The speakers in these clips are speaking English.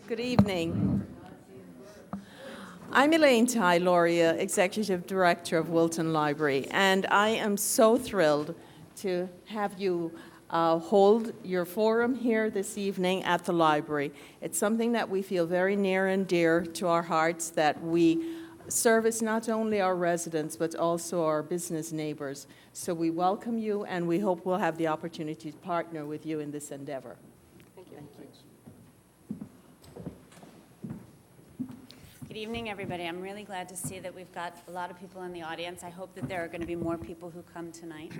Good evening. I'm Elaine Ty-Lauria, Executive Director of Wilton Library, and I am so thrilled to have you hold your forum here this evening at the library. It's something that we feel very near and dear to our hearts, that we service not only our residents but also our business neighbors. So we welcome you, and we hope we'll have the opportunity to partner with you in this endeavor. Thank you. Good evening, everybody. I'm really glad to see that we've got a lot of people in the audience. I hope that there are going to be more people who come tonight,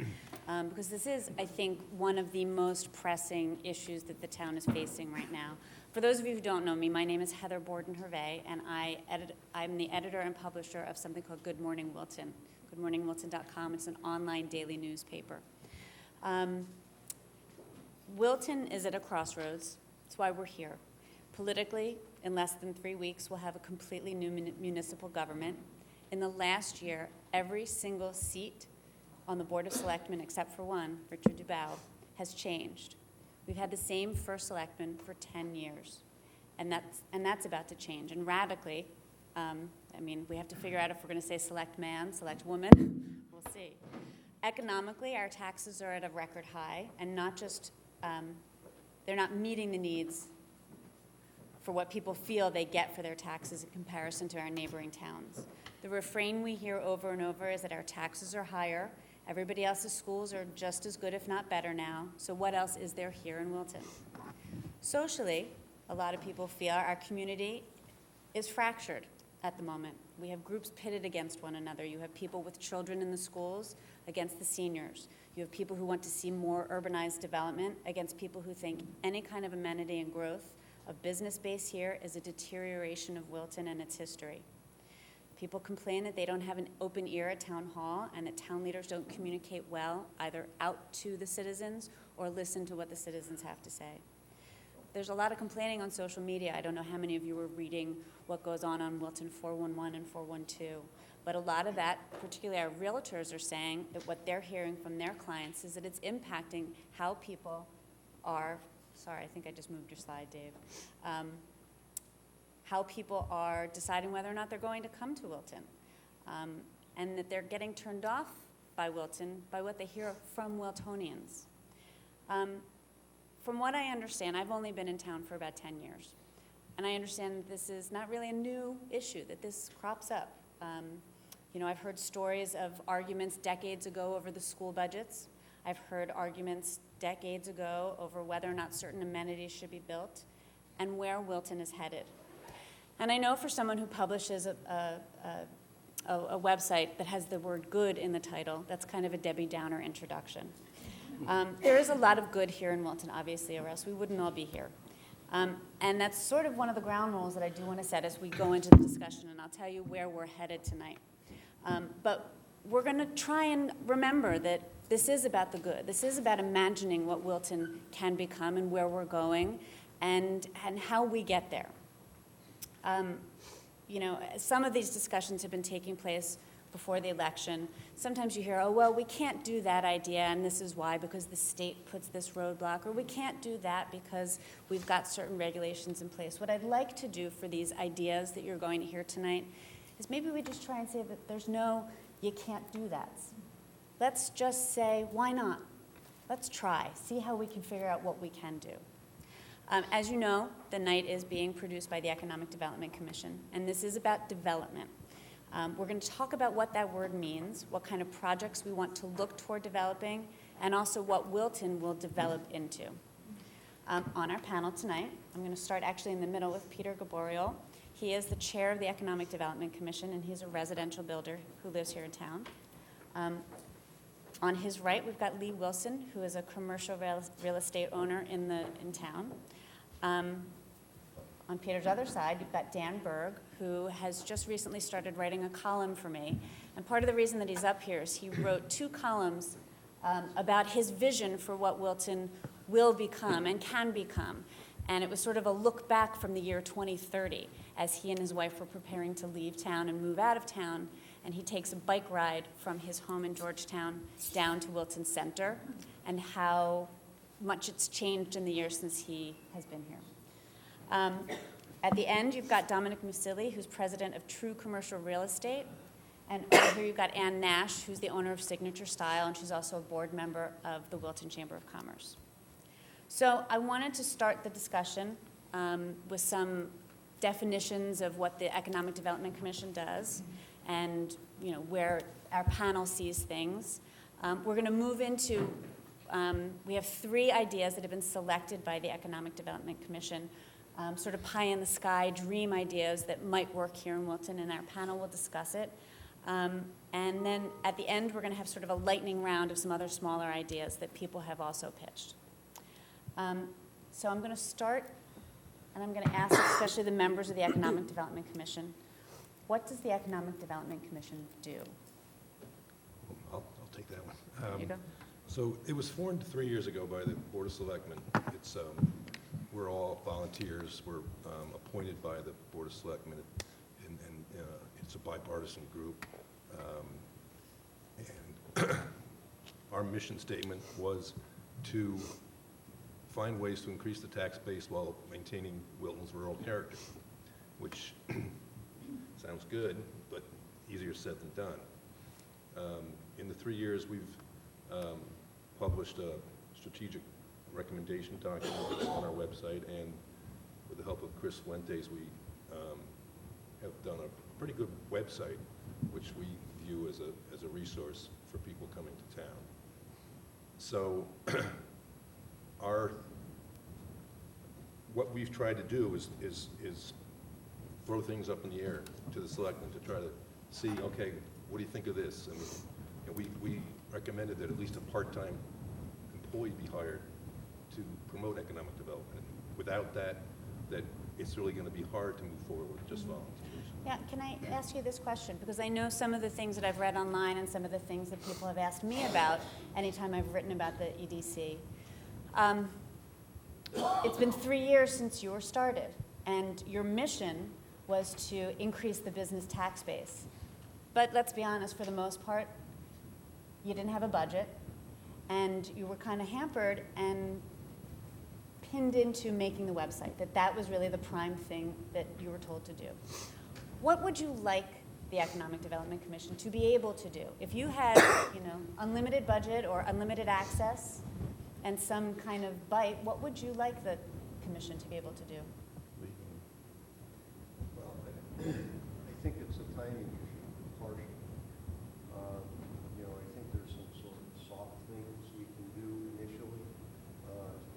because this is, I think, one of the most pressing issues that the town is facing right now. For those of you who don't know me, my name is Heather Borden-Hervé, and I'm the editor and publisher of something called Good Morning Wilton, goodmorningwilton.com. It's an online daily newspaper. Wilton is at a crossroads. That's why we're here. Politically, in less than 3 weeks, we'll have a completely new municipal government. In the last year, every single seat on the Board of Selectmen, except for one, Richard Dubow, has changed. We've had the same first selectman for 10 years, and that's about to change. And radically, we have to figure out if we're going to say select man, select woman. We'll see. Economically, our taxes are at a record high, and not just, they're not meeting the needs for what people feel they get for their taxes in comparison to our neighboring towns. The refrain we hear over and over is that our taxes are higher. Everybody else's schools are just as good, if not better now. So what else is there here in Wilton? Socially, a lot of people feel our community is fractured at the moment. We have groups pitted against one another. You have people with children in the schools against the seniors. You have people who want to see more urbanized development against people who think any kind of amenity and growth of business base here is a deterioration of Wilton and its history. People complain that they don't have an open ear at town hall and that town leaders don't communicate well, either out to the citizens or listen to what the citizens have to say. There's a lot of complaining on social media. I don't know how many of you are reading what goes on Wilton 411 and 412, but a lot of that, particularly our realtors, are saying that what they're hearing from their clients is that it's impacting how people are. Sorry, I think I just moved your slide, Dave. How people are deciding whether or not they're going to come to Wilton, and that they're getting turned off by Wilton by what they hear from Wiltonians. From what I understand, I've only been in town for about 10 years, and I understand that this is not really a new issue, that this crops up. I've heard stories of arguments decades ago over the school budgets. I've heard arguments decades ago over whether or not certain amenities should be built and where Wilton is headed. And I know for someone who publishes a website that has the word good in the title, that's kind of a Debbie Downer introduction. There is a lot of good here in Wilton, obviously, or else we wouldn't all be here. And that's sort of one of the ground rules that I do want to set as we go into the discussion, and I'll tell you where we're headed tonight. But we're going to try and remember that this is about the good. This is about imagining what Wilton can become and where we're going and how we get there. Some of these discussions have been taking place before the election. Sometimes you hear, oh, well, we can't do that idea, and this is why, because the state puts this roadblock, or we can't do that because we've got certain regulations in place. What I'd like to do for these ideas that you're going to hear tonight is maybe we just try and say that there's no, you can't do that. Let's just say, why not? Let's try, see how we can figure out what we can do. As you know, the night is being produced by the Economic Development Commission, and this is about development. We're going to talk about what that word means, what kind of projects we want to look toward developing, and also what Wilton will develop into. On our panel tonight, I'm going to start actually in the middle with Peter Gaboriel. He is the chair of the Economic Development Commission, and he's a residential builder who lives here in town. On his right, we've got Lee Wilson, who is a commercial real estate owner in town. On Peter's other side, you've got Dan Berg, who has just recently started writing a column for me. And part of the reason that he's up here is he wrote 2 columns about his vision for what Wilton will become and can become. And it was sort of a look back from the year 2030 as he and his wife were preparing to leave town and move out of town. And he takes a bike ride from his home in Georgetown down to Wilton Center and how much it's changed in the years since he has been here. At the end, you've got Dominic Musilli, who's president of True Commercial Real Estate. And over here, you've got Ann Nash, who's the owner of Signature Style, and she's also a board member of the Wilton Chamber of Commerce. So I wanted to start the discussion with some definitions of what the Economic Development Commission does and where our panel sees things. We're going to move into, we have 3 ideas that have been selected by the Economic Development Commission, sort of pie-in-the-sky dream ideas that might work here in Wilton, and our panel will discuss it. And then at the end, we're going to have sort of a lightning round of some other smaller ideas that people have also pitched. So I'm going to start, and I'm going to ask especially the members of the Economic Development Commission, what does the Economic Development Commission do? I'll take that one. There you go. So it was formed 3 years ago by the Board of Selectmen. It's, we're all volunteers. We're appointed by the Board of Selectmen, and it's a bipartisan group. And our mission statement was to find ways to increase the tax base while maintaining Wilton's rural character, which sounds good, but easier said than done. In the 3 years, we've published a strategic recommendation document on our website, and with the help of Chris Fuentes, we have done a pretty good website, which we view as a resource for people coming to town. So what we've tried to do is throw things up in the air to the selectmen to try to see, okay, what do you think of this? And we recommended that at least a part-time employee be hired to promote economic development. Without that it's really going to be hard to move forward with just volunteers. Yeah, can I ask you this question? Because I know some of the things that I've read online and some of the things that people have asked me about anytime I've written about the EDC. It's been 3 years since you were started, and your mission was to increase the business tax base. But let's be honest, for the most part, you didn't have a budget, and you were kind of hampered and pinned into making the website, that was really the prime thing that you were told to do. What would you like the Economic Development Commission to be able to do? If you had, unlimited budget or unlimited access and some kind of bite, what would you like the commission to be able to do? Well, I think it's a timing issue, partially. I think there's some sort of soft things we can do initially to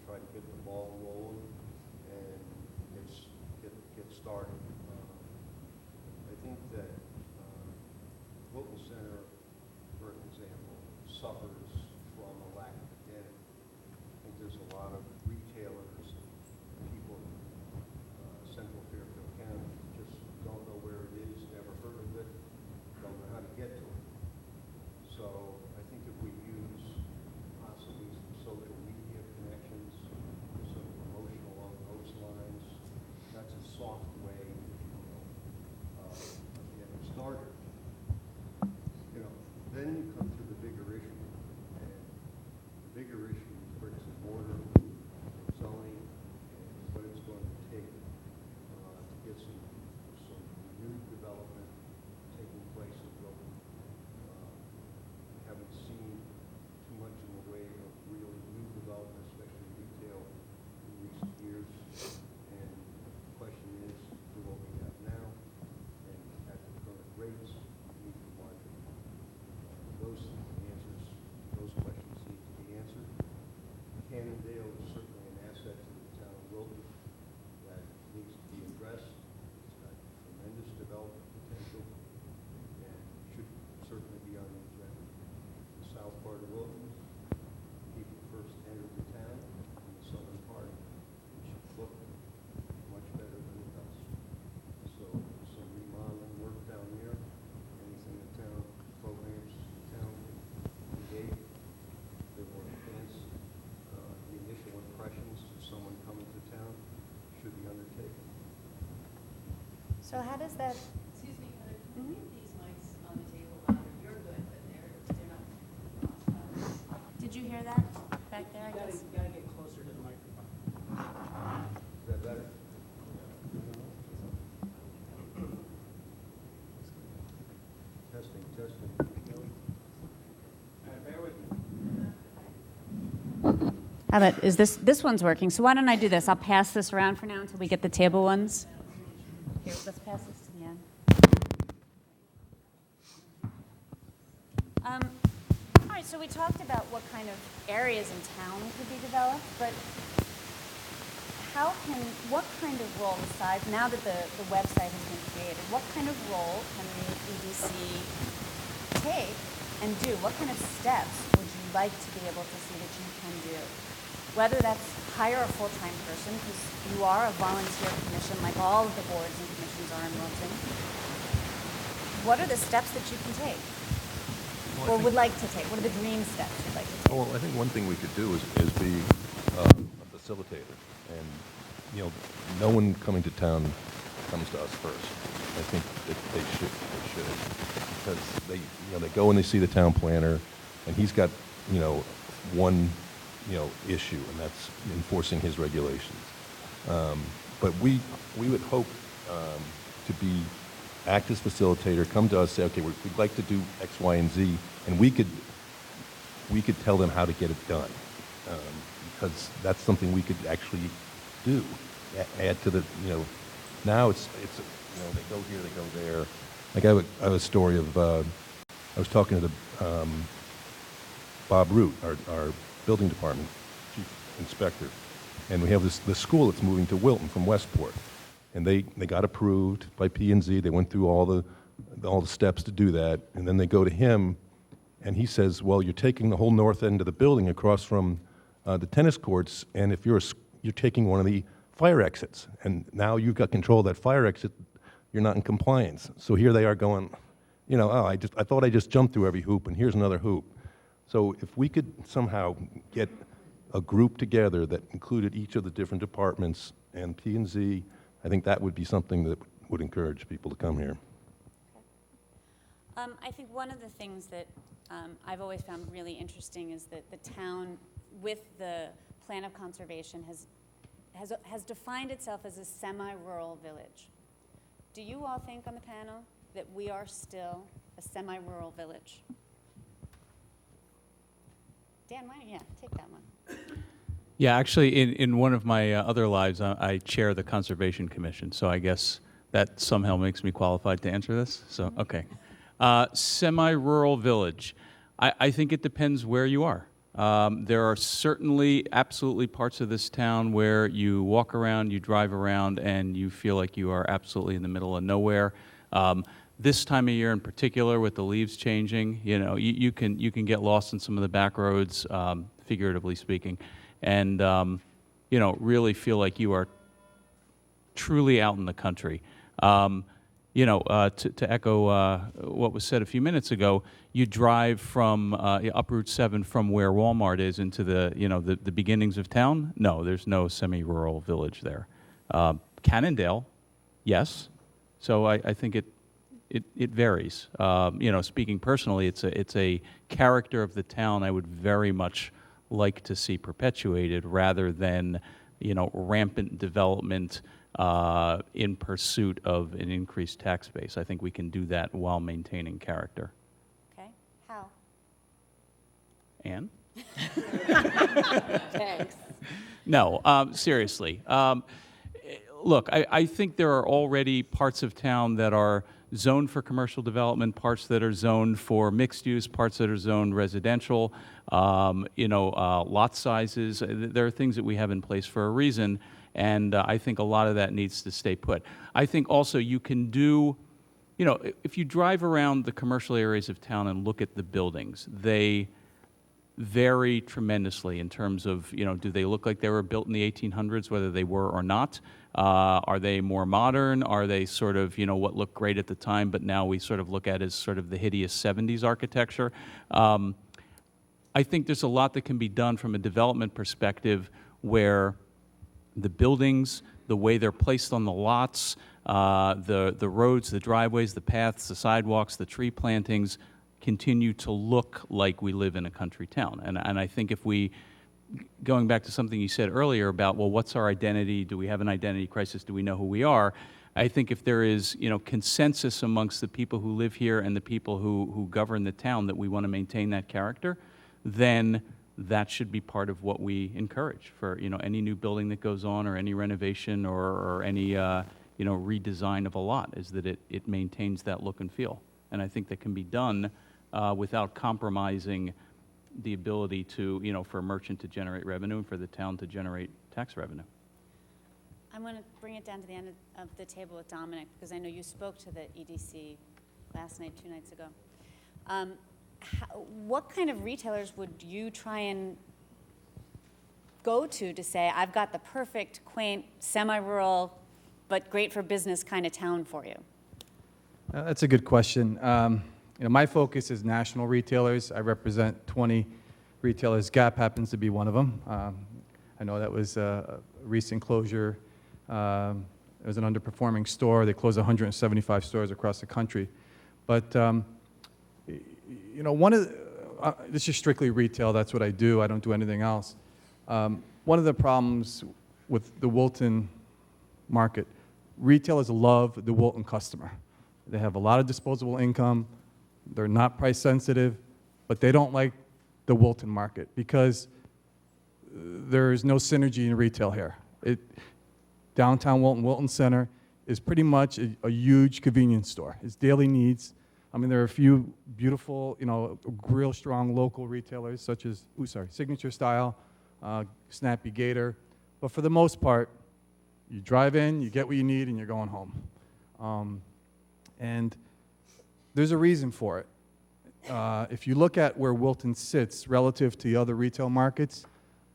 try to get the ball rolling and get started. I think that Wilton Center, for example, suffers from a lack of identity. I think there's a lot of retailers, people in Central Fairfield County just don't know where it is, never heard of it, don't know how to get to it. So I think if we use possibly some social media connections, some promotion along those lines, that's a soft way, of getting started. Then you come to the bigger issue, and the bigger issue is bricks and mortar, zoning, and what it's going to take to get some new development taking place in Wilton. Haven't seen too much in the way of real new development, especially retail, in recent years. And the question is, do what we have now, and at the current rates, meet the market. Those questions need to be answered. Cannondale is certainly an asset to the town of Wilton that needs to be addressed. It's got tremendous development potential and should certainly be on the agenda. The south part of Wilton, people first entered the town, and the southern part, it should look much better than it does. So some remodeling work down there, anything the town programs the town can engage, they will enhance the initial impressions of someone coming to town should be undertaken. So how does that, Excuse me, Heather, can we get these mics on the table louder? You're good, but they're not. did you hear that back there, I guess? You gotta get closer to the microphone. Is that better? How about, is this one's working, so why don't I do this? I'll pass this around for now until we get the table ones. Here, let's pass this to the end. All right, so we talked about what kind of areas in town could be developed, but what kind of role, besides, now that the website has been created, what kind of role can the EDC take and do? What kind of steps would you like to be able to see that you can do? Whether that's hire a full-time person, because you are a volunteer commission like all of the boards and commissions are in Wilton. What are the steps that you can take? Or would like to take? What are the dream steps you'd like to take? Well, I think one thing we could do is be a facilitator. And, you know, no one coming to town comes to us first. I think that they should. Because they go and they see the town planner, and he's got, one, issue, and that's enforcing his regulations. But we would hope to act as facilitator, come to us, say, okay, we'd like to do X, Y, and Z, and we could tell them how to get it done, because that's something we could actually do. Add to the, now it's they go here, they go there. Like I have a story of, I was talking to Bob Root, our building department chief inspector, and we have this school that's moving to Wilton from Westport, and they got approved by P&Z. They went through all the steps to do that, and then they go to him, and he says, well, you're taking the whole north end of the building across from the tennis courts, and if you're taking one of the fire exits, and now you've got control of that fire exit, you're not in compliance. So here they are going, I thought I just jumped through every hoop, and here's another hoop. So if we could somehow get a group together that included each of the different departments and P&Z, I think that would be something that would encourage people to come here. I think one of the things that I've always found really interesting is that the town, with the plan of conservation, has defined itself as a semi-rural village. Do you all think on the panel that we are still a semi-rural village? Dan, why don't you take that one? Yeah, actually, in one of my other lives, I chair the Conservation Commission, so I guess that somehow makes me qualified to answer this. So, okay. Semi-rural village. I think it depends where you are. There are certainly absolutely parts of this town where you walk around, you drive around, and you feel like you are absolutely in the middle of nowhere. This time of year in particular, with the leaves changing, you can get lost in some of the back roads, figuratively speaking, and really feel like you are truly out in the country. To echo what was said a few minutes ago, you drive from up Route 7 from where Walmart is into the beginnings of town. No, there's no semi-rural village there. Cannondale, yes. So I think it varies. Speaking personally, it's a character of the town I would very much like to see perpetuated, rather than rampant development in pursuit of an increased tax base. I think we can do that while maintaining character. Okay, how? Anne? Thanks. No, seriously. Look, I think there are already parts of town that are zoned for commercial development, parts that are zoned for mixed use, parts that are zoned residential, lot sizes. There are things that we have in place for a reason, and I think a lot of that needs to stay put. I think also you can do, if you drive around the commercial areas of town and look at the buildings, they vary tremendously in terms of, do they look like they were built in the 1800s, whether they were or not? Are they more modern? Are they sort of, what looked great at the time, but now we sort of look at as sort of the hideous 70s architecture? I think there's a lot that can be done from a development perspective where the buildings, the way they're placed on the lots, the roads, the driveways, the paths, the sidewalks, the tree plantings continue to look like we live in a country town. And I think if we, going back to something you said earlier about, well, what's our identity? Do we have an identity crisis? Do we know who we are? I think if there is, consensus amongst the people who live here and the people who govern the town that we want to maintain that character, then that should be part of what we encourage for, any new building that goes on or any renovation or any, redesign of a lot, is that it maintains that look and feel. And I think that can be done without compromising the ability to, for a merchant to generate revenue and for the town to generate tax revenue. I'm going to bring it down to the end of the table with Dominic, because I know you spoke to the EDC last night, 2 nights ago. What kind of retailers would you try and go to say, I've got the perfect, quaint, semi-rural, but great for business kind of town for you? That's a good question. My focus is national retailers. I represent 20 retailers. Gap happens to be one of them. I know that was a recent closure. It was an underperforming store. They closed 175 stores across the country. But this is strictly retail. That's what I do. I don't do anything else. One of the problems with the Wilton market, retailers love the Wilton customer. They have a lot of disposable income. They're not price sensitive, but they don't like the Wilton market because there's no synergy in retail here. Downtown Wilton Center is pretty much a huge convenience store. It's daily needs. I mean, there are a few beautiful, real strong local retailers such as, Signature Style, Snappy Gator. But for the most part, you drive in, you get what you need, and you're going home. And there's a reason for it. If you look at where Wilton sits relative to the other retail markets,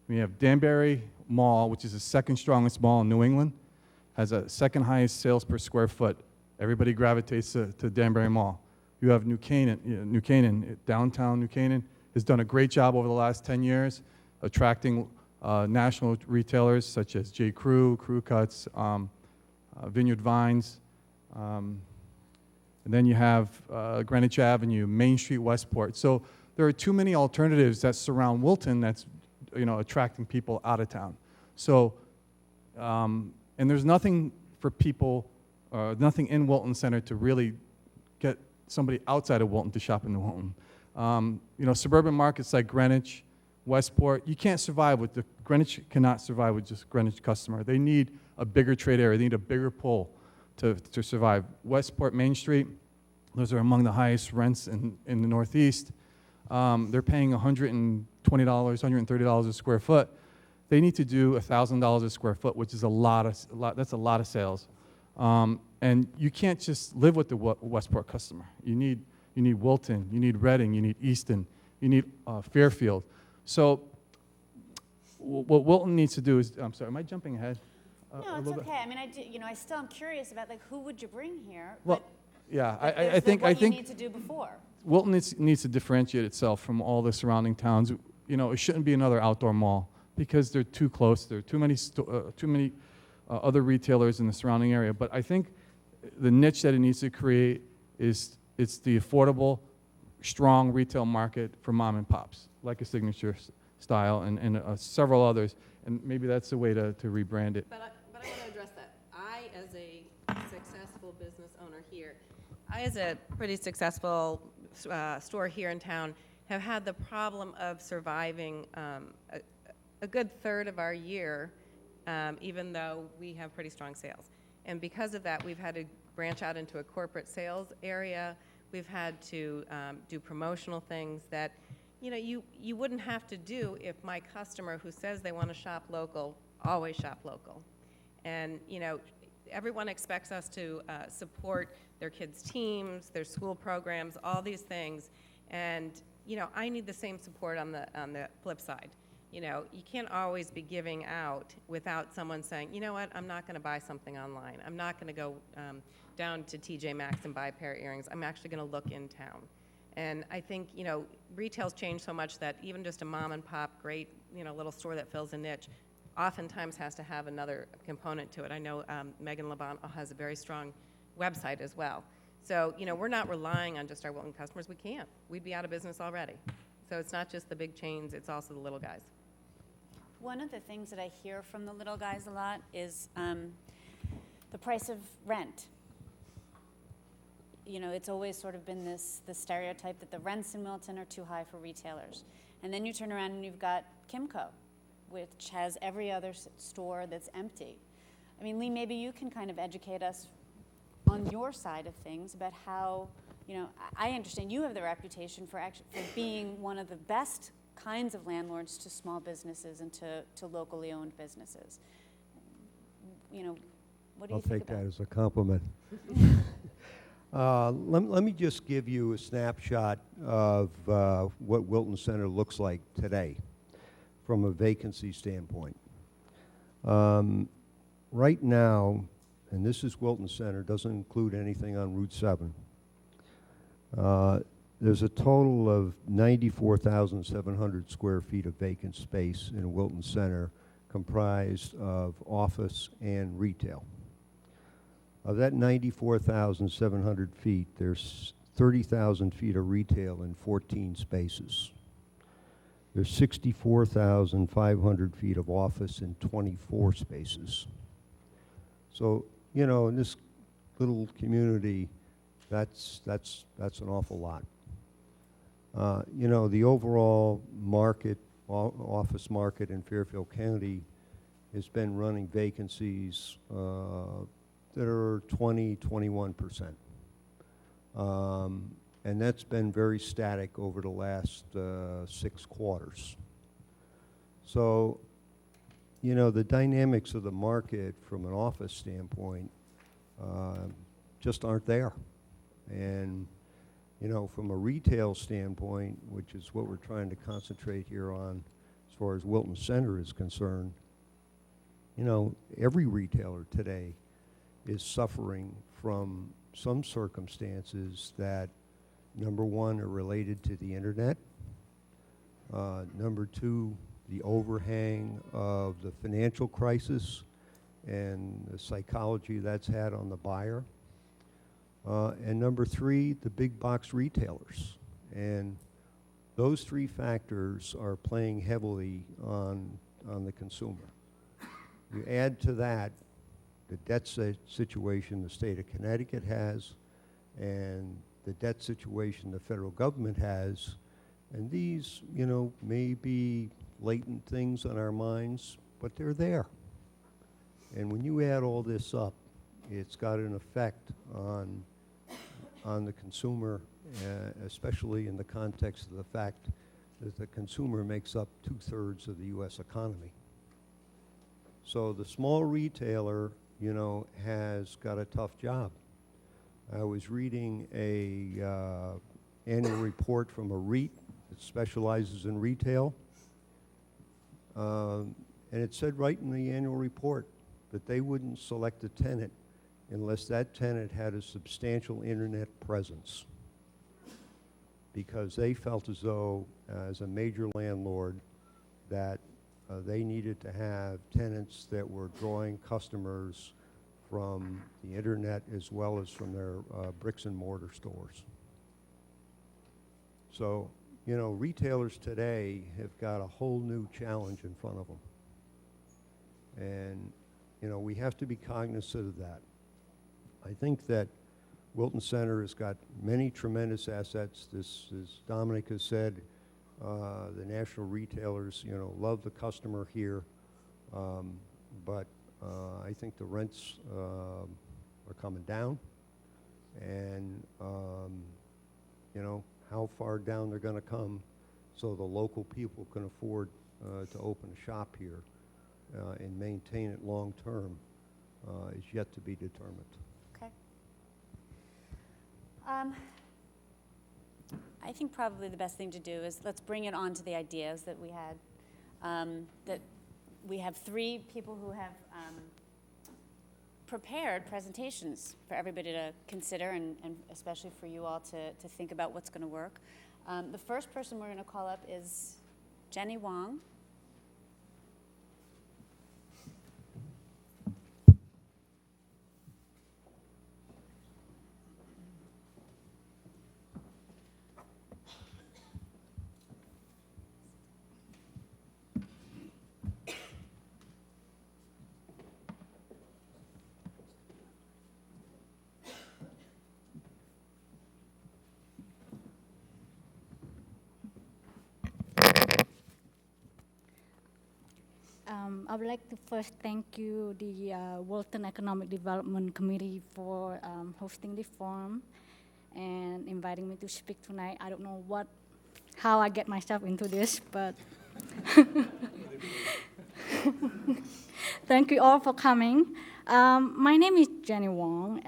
we have Danbury Mall, which is the second strongest mall in New England, has a second highest sales per square foot. Everybody gravitates to Danbury Mall. You have New Canaan, downtown New Canaan, has done a great job over the last 10 years attracting national retailers such as J. Crew, Crew Cuts, Vineyard Vines. And then you have Greenwich Avenue, Main Street, Westport. So there are too many alternatives that surround Wilton that's attracting people out of town. So, and there's nothing for people, nothing in Wilton Center to really get somebody outside of Wilton to shop in Wilton. Suburban markets like Greenwich, Westport, you can't survive with Greenwich cannot survive with just Greenwich customer. They need a bigger trade area. They need a bigger pull to survive. Westport, Main Street, those are among the highest rents in the Northeast. They're paying $120, $130 a square foot. They need to do $1,000 a square foot, which is that's a lot of sales. And you can't just live with the Westport customer. You need Wilton, you need Reading, you need Easton, you need Fairfield. So what Wilton needs to do is, I'm sorry, am I jumping ahead? No, it's okay. I mean, I still am curious about who would you bring here? Well, yeah, I think what you need to do before. Wilton needs to differentiate itself from all the surrounding towns. It shouldn't be another outdoor mall because they're too close. There are too many other retailers in the surrounding area. But I think the niche that it needs to create is it's the affordable, strong retail market for mom and pops, like a Signature Style and several others. And maybe that's the way to rebrand it. But I want to address that. I, as a successful business owner here, I, as a pretty successful store here in town, have had the problem of surviving a good third of our year, even though we have pretty strong sales. And because of that, we've had to branch out into a corporate sales area. We've had to do promotional things that you wouldn't have to do if my customer who says they want to shop local always shop local. And everyone expects us to support their kids' teams, their school programs, all these things. And I need the same support on the flip side. You can't always be giving out without someone saying, you know what, I'm not going to buy something online. I'm not going to go down to TJ Maxx and buy a pair of earrings. I'm actually going to look in town. And I think, retail's changed so much that even just a mom and pop, great, little store that fills a niche, oftentimes has to have another component to it. I know Megan LeBon has a very strong website as well. So, we're not relying on just our Wilton customers. We can't. We'd be out of business already. So it's not just the big chains, it's also the little guys. One of the things that I hear from the little guys a lot is the price of rent. It's always sort of been this stereotype that the rents in Wilton are too high for retailers. And then you turn around and you've got Kimco, which has every other store that's empty. I mean, Lee, maybe you can kind of educate us on your side of things about how, I understand you have the reputation for being one of the best kinds of landlords to small businesses and to locally owned businesses. What do you think I'll take about that as a compliment. Let me just give you a snapshot of what Wilton Center looks like today from a vacancy standpoint. Right now, and this is Wilton Center, doesn't include anything on Route 7. There's a total of 94,700 square feet of vacant space in Wilton Center, comprised of office and retail. Of that 94,700 feet, there's 30,000 feet of retail in 14 spaces. There's 64,500 feet of office in 24 spaces. So, in this little community, that's an awful lot. The overall market, office market in Fairfield County has been running vacancies that are 21%. And that's been very static over the last 6 quarters. So, the dynamics of the market from an office standpoint just aren't there. And, from a retail standpoint, which is what we're trying to concentrate here on as far as Wilton Center is concerned, every retailer today is suffering from some circumstances that, number one, are related to the internet. Number two, the overhang of the financial crisis and the psychology that's had on the buyer. And number three, the big box retailers. And those 3 factors are playing heavily on the consumer. You add to that the debt situation the state of Connecticut has, and the debt situation the federal government has, and these, may be latent things on our minds, but they're there. And when you add all this up, it's got an effect on the consumer, especially in the context of the fact that the consumer makes up 2/3 of the U.S. economy. So the small retailer, has got a tough job. I was reading a annual report from a REIT that specializes in retail, and it said right in the annual report that they wouldn't select a tenant unless that tenant had a substantial internet presence, because they felt as though, as a major landlord, that they needed to have tenants that were drawing customers from the internet as well as from their bricks and mortar stores. So, retailers today have got a whole new challenge in front of them. And, we have to be cognizant of that. I think that Wilton Center has got many tremendous assets. This, as Dominic has said, the national retailers, love the customer here, but I think the rents are coming down, and how far down they're going to come so the local people can afford to open a shop here and maintain it long term is yet to be determined. Okay. I think probably the best thing to do is let's bring it on to the ideas that we had. That we have 3 people who have prepared presentations for everybody to consider, and especially for you all to think about what's going to work. The first person we're going to call up is Jenny Wong. I would like to first thank you, the Wilton Economic Development Committee, for hosting this forum and inviting me to speak tonight. I don't know how I get myself into this, but thank you all for coming. My name is Jenny Wong.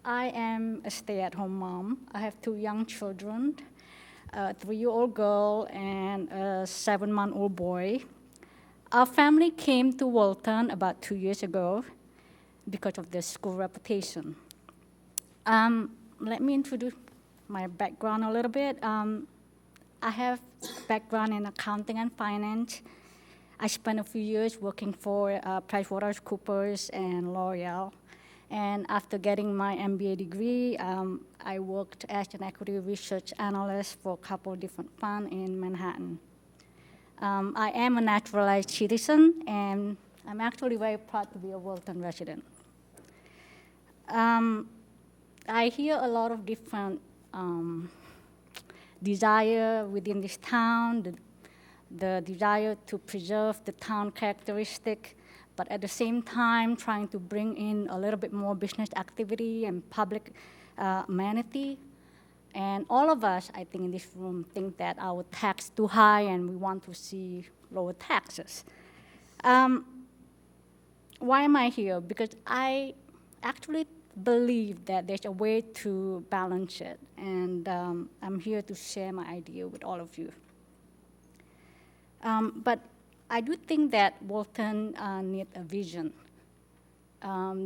I am a stay-at-home mom. I have 2 young children, a 3-year-old girl and a 7-month-old boy. Our family came to Wilton about 2 years ago because of the school reputation. Let me introduce my background a little bit. I have background in accounting and finance. I spent a few years working for PricewaterhouseCoopers and L'Oreal. And after getting my MBA degree, I worked as an equity research analyst for a couple of different funds in Manhattan. I am a naturalized citizen, and I'm actually very proud to be a Wilton resident. I hear a lot of different desire within this town, the desire to preserve the town characteristic, but at the same time trying to bring in a little bit more business activity and public amenity. And all of us, I think, in this room think that our tax too high and we want to see lower taxes. Why am I here? Because I actually believe that there's a way to balance it, and I'm here to share my idea with all of you. But I do think that Wilton needs a vision.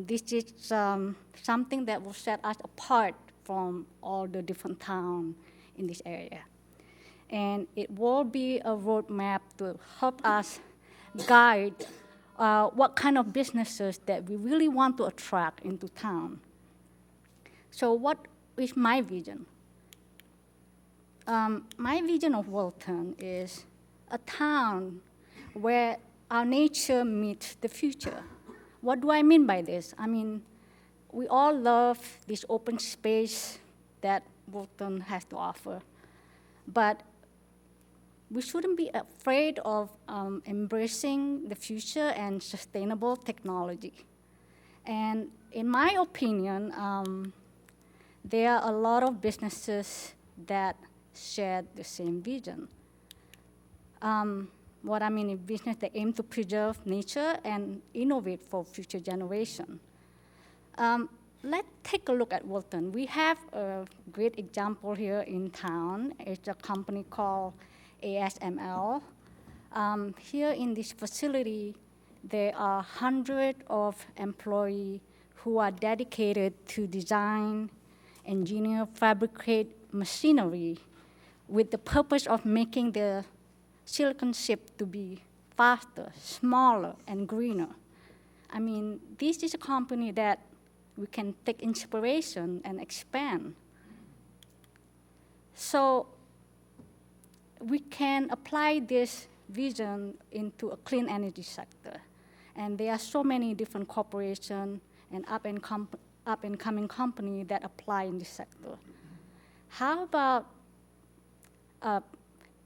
This is something that will set us apart from all the different towns in this area. And it will be a roadmap to help us guide what kind of businesses that we really want to attract into town. So what is my vision? My vision of Wilton is a town where our nature meets the future. What do I mean by this? I mean, we all love this open space that Wilton has to offer, but we shouldn't be afraid of embracing the future and sustainable technology. And in my opinion, there are a lot of businesses that share the same vision. What I mean is business that aim to preserve nature and innovate for future generation. Let's take a look at Wilton. We have a great example here in town. It's a company called ASML. Here in this facility, there are hundreds of employees who are dedicated to design, engineer, fabricate machinery with the purpose of making the silicon chip to be faster, smaller, and greener. I mean, this is a company that we can take inspiration and expand. So we can apply this vision into a clean energy sector. And there are so many different corporations and up-and-coming companies that apply in this sector. How about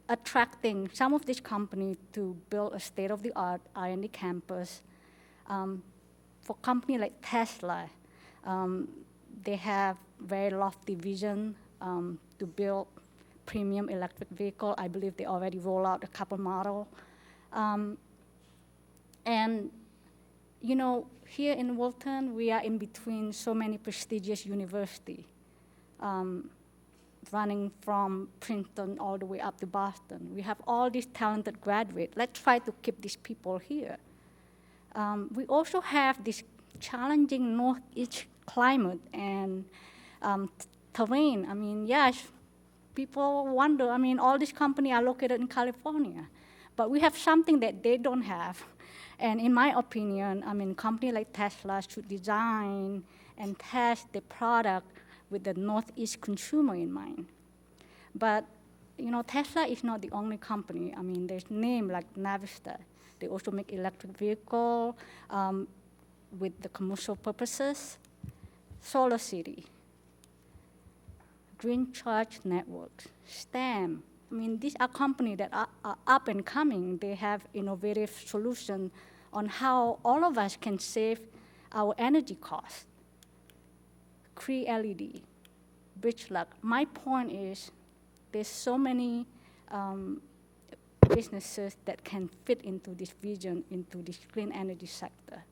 attracting some of these companies to build a state-of-the-art R&D campus? For companies like Tesla, they have very lofty vision to build premium electric vehicle. I believe they already roll out a couple models. And you know, here in Wilton, we are in between so many prestigious universities, running from Princeton all the way up to Boston. We have all these talented graduates. Let's try to keep these people here. We also have this challenging northeast climate and terrain. I mean, yes, people wonder, I mean, all these companies are located in California, but we have something that they don't have. And in my opinion, I mean, companies like Tesla should design and test the product with the Northeast consumer in mind. But, you know, Tesla is not the only company. I mean, there's names like Navistar. They also make electric vehicle with the commercial purposes. Solar City, Green Charge Networks, STEM, I mean, these are companies that are up and coming. They have innovative solutions on how all of us can save our energy costs. Cree LED, Bridge Luck. My point is, there's so many businesses that can fit into this vision, into this clean energy sector.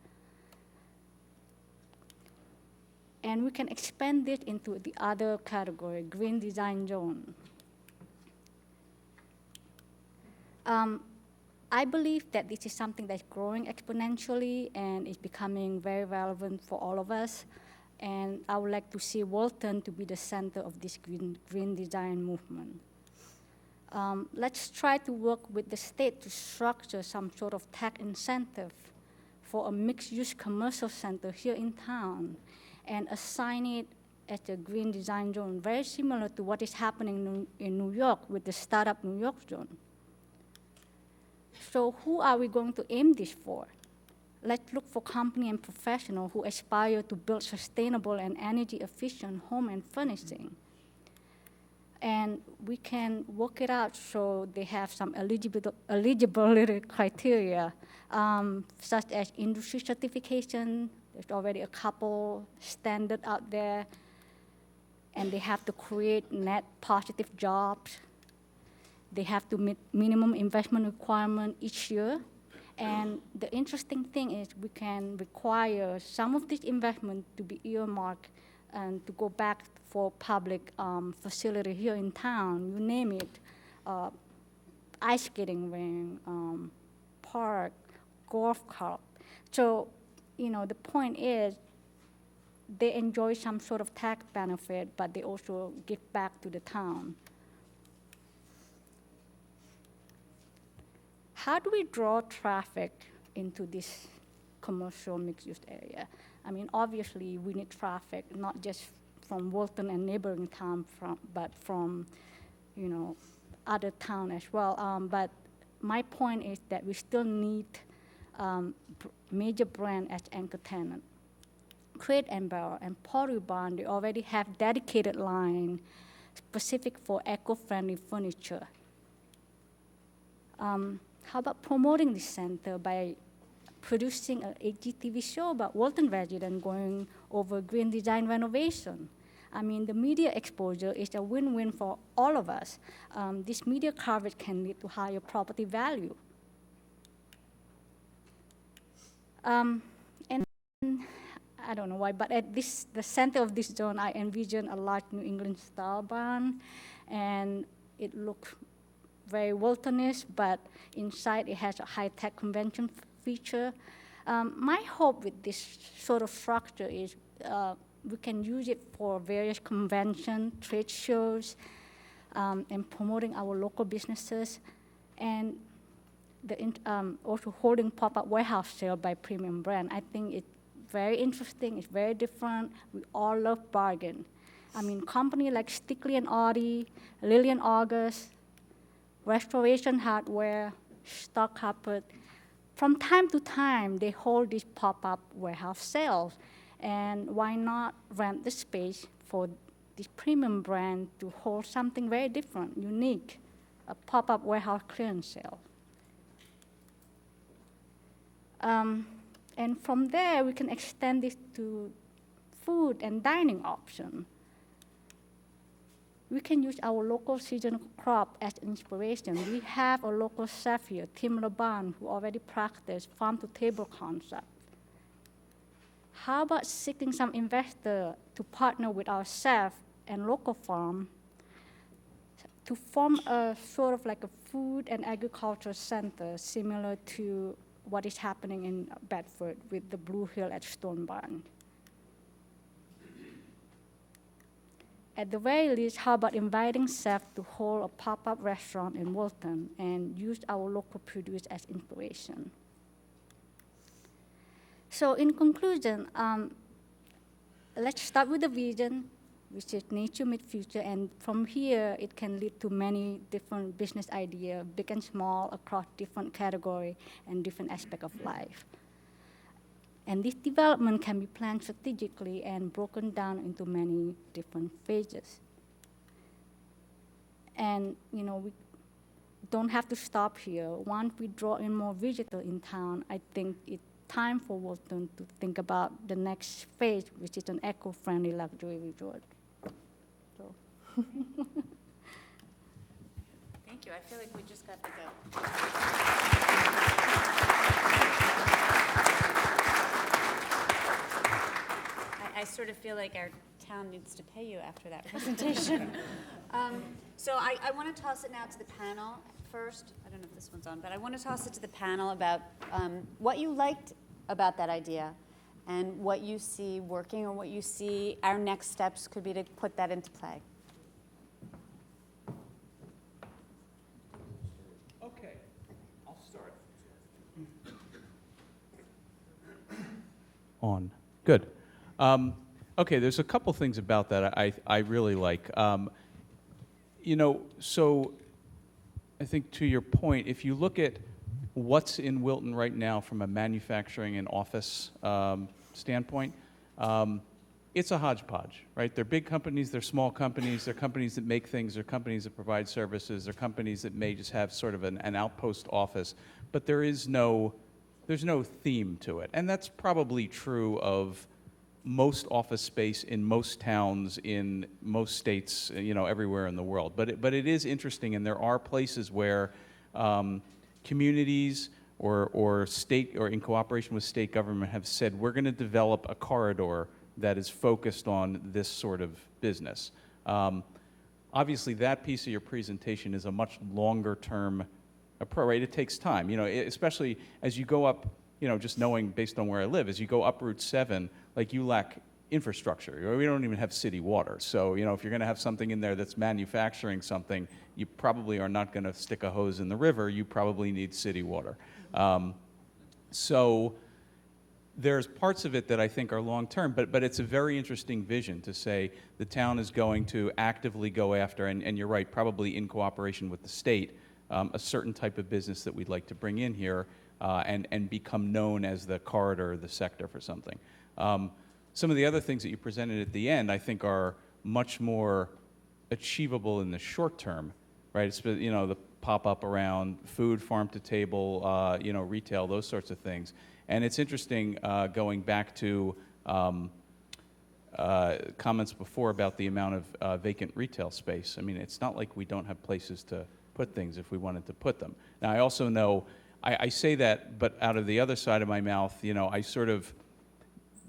And we can expand it into the other category, green design zone. I believe that this is something that's growing exponentially and is becoming very relevant for all of us. And I would like to see Wilton to be the center of this green design movement. Let's try to work with the state to structure some sort of tax incentive for a mixed-use commercial center here in town and assign it as a green design zone, very similar to what is happening in New York with the Startup New York zone. So who are we going to aim this for? Let's look for companies and professionals who aspire to build sustainable and energy-efficient home and furnishing. And we can work it out so they have some eligibility criteria, such as industry certification. There's already a couple standards out there, and they have to create net positive jobs. They have to meet minimum investment requirement each year. And the interesting thing is we can require some of this investment to be earmarked and to go back for public facility here in town, you name it, ice skating ring, park, golf club. So, you know, the point is they enjoy some sort of tax benefit, but they also give back to the town. How do we draw traffic into this commercial mixed-use area? I mean, obviously, we need traffic, not just from Wilton and neighboring town, but from, you know, other town as well. But my point is that we still need major brand as anchor tenant. Crate and Barrel and Pottery Barn, they already have dedicated line specific for eco-friendly furniture. How about promoting this center by producing an HGTV show about Wilton residents going over green design renovation? I mean, the media exposure is a win-win for all of us. This media coverage can lead to higher property value. And I don't know why, but at the center of this zone, I envision a large New England style barn, and it looked very Wiltonish, but inside it has a high-tech convention feature. My hope with this sort of structure is we can use it for various conventions, trade shows, and promoting our local businesses, and also holding pop-up warehouse sale by premium brand. I think it's very interesting, it's very different. We all love bargain. I mean, companies like Stickley and Audi, Lillian August, Restoration Hardware, Stock Carpet, from time to time, they hold these pop-up warehouse sales. And why not rent the space for this premium brand to hold something very different, unique, a pop-up warehouse clearance sale. And from there, we can extend this to food and dining option. We can use our local seasonal crop as inspiration. We have a local chef here, Tim Laban, who already practiced farm-to-table concept. How about seeking some investor to partner with our chef and local farm to form a sort of like a food and agriculture center similar to what is happening in Bedford with the Blue Hill at Stone Barn? At the very least, how about inviting chefs to hold a pop-up restaurant in Wilton and use our local produce as inspiration? So in conclusion, let's start with the vision, which is nature meet future, and from here, it can lead to many different business ideas, big and small, across different categories and different aspects of life. And this development can be planned strategically and broken down into many different phases. And, you know, don't have to stop here. Once we draw in more visitors in town, I think it's time for Wilton to think about the next phase, which is an eco-friendly luxury resort. So. Thank you. I feel like we just got to go. I sort of feel like our town needs to pay you after that presentation. So I want to toss it now to the panel first. I don't know if this one's on, but I want to toss it to the panel about what you liked about that idea and what you see working or what you see our next steps could be to put that into play. Okay, I'll start. On. Good. Okay, there's a couple things about that I really like. You know, so I think to your point, if you look at what's in Wilton right now from a manufacturing and office standpoint, it's a hodgepodge, right? They're big companies, they're small companies, they're companies that make things, they're companies that provide services, they're companies that may just have sort of an outpost office, but there's no theme to it. And that's probably true of most office space in most towns, in most states, you know, everywhere in the world. But it is interesting, and there are places where communities or state, or in cooperation with state government, have said, we're going to develop a corridor that is focused on this sort of business. Obviously, that piece of your presentation is a much longer term approach, right? It takes time, you know, especially as you go up, you know, just knowing based on where I live, as you go up Route 7, like, you lack infrastructure. We don't even have city water. So, you know, if you're going to have something in there that's manufacturing something, you probably are not going to stick a hose in the river. You probably need city water. So there's parts of it that I think are long-term, but it's a very interesting vision to say the town is going to actively go after, and you're right, probably in cooperation with the state, a certain type of business that we'd like to bring in here and become known as the corridor, the sector for something. Some of the other things that you presented at the end, I think, are much more achievable in the short term, right? It's, you know, the pop-up around food, farm to table, you know, retail, those sorts of things. And it's interesting going back to comments before about the amount of vacant retail space. I mean, it's not like we don't have places to put things if we wanted to put them. Now, I also know, I say that, but out of the other side of my mouth, you know, I sort of,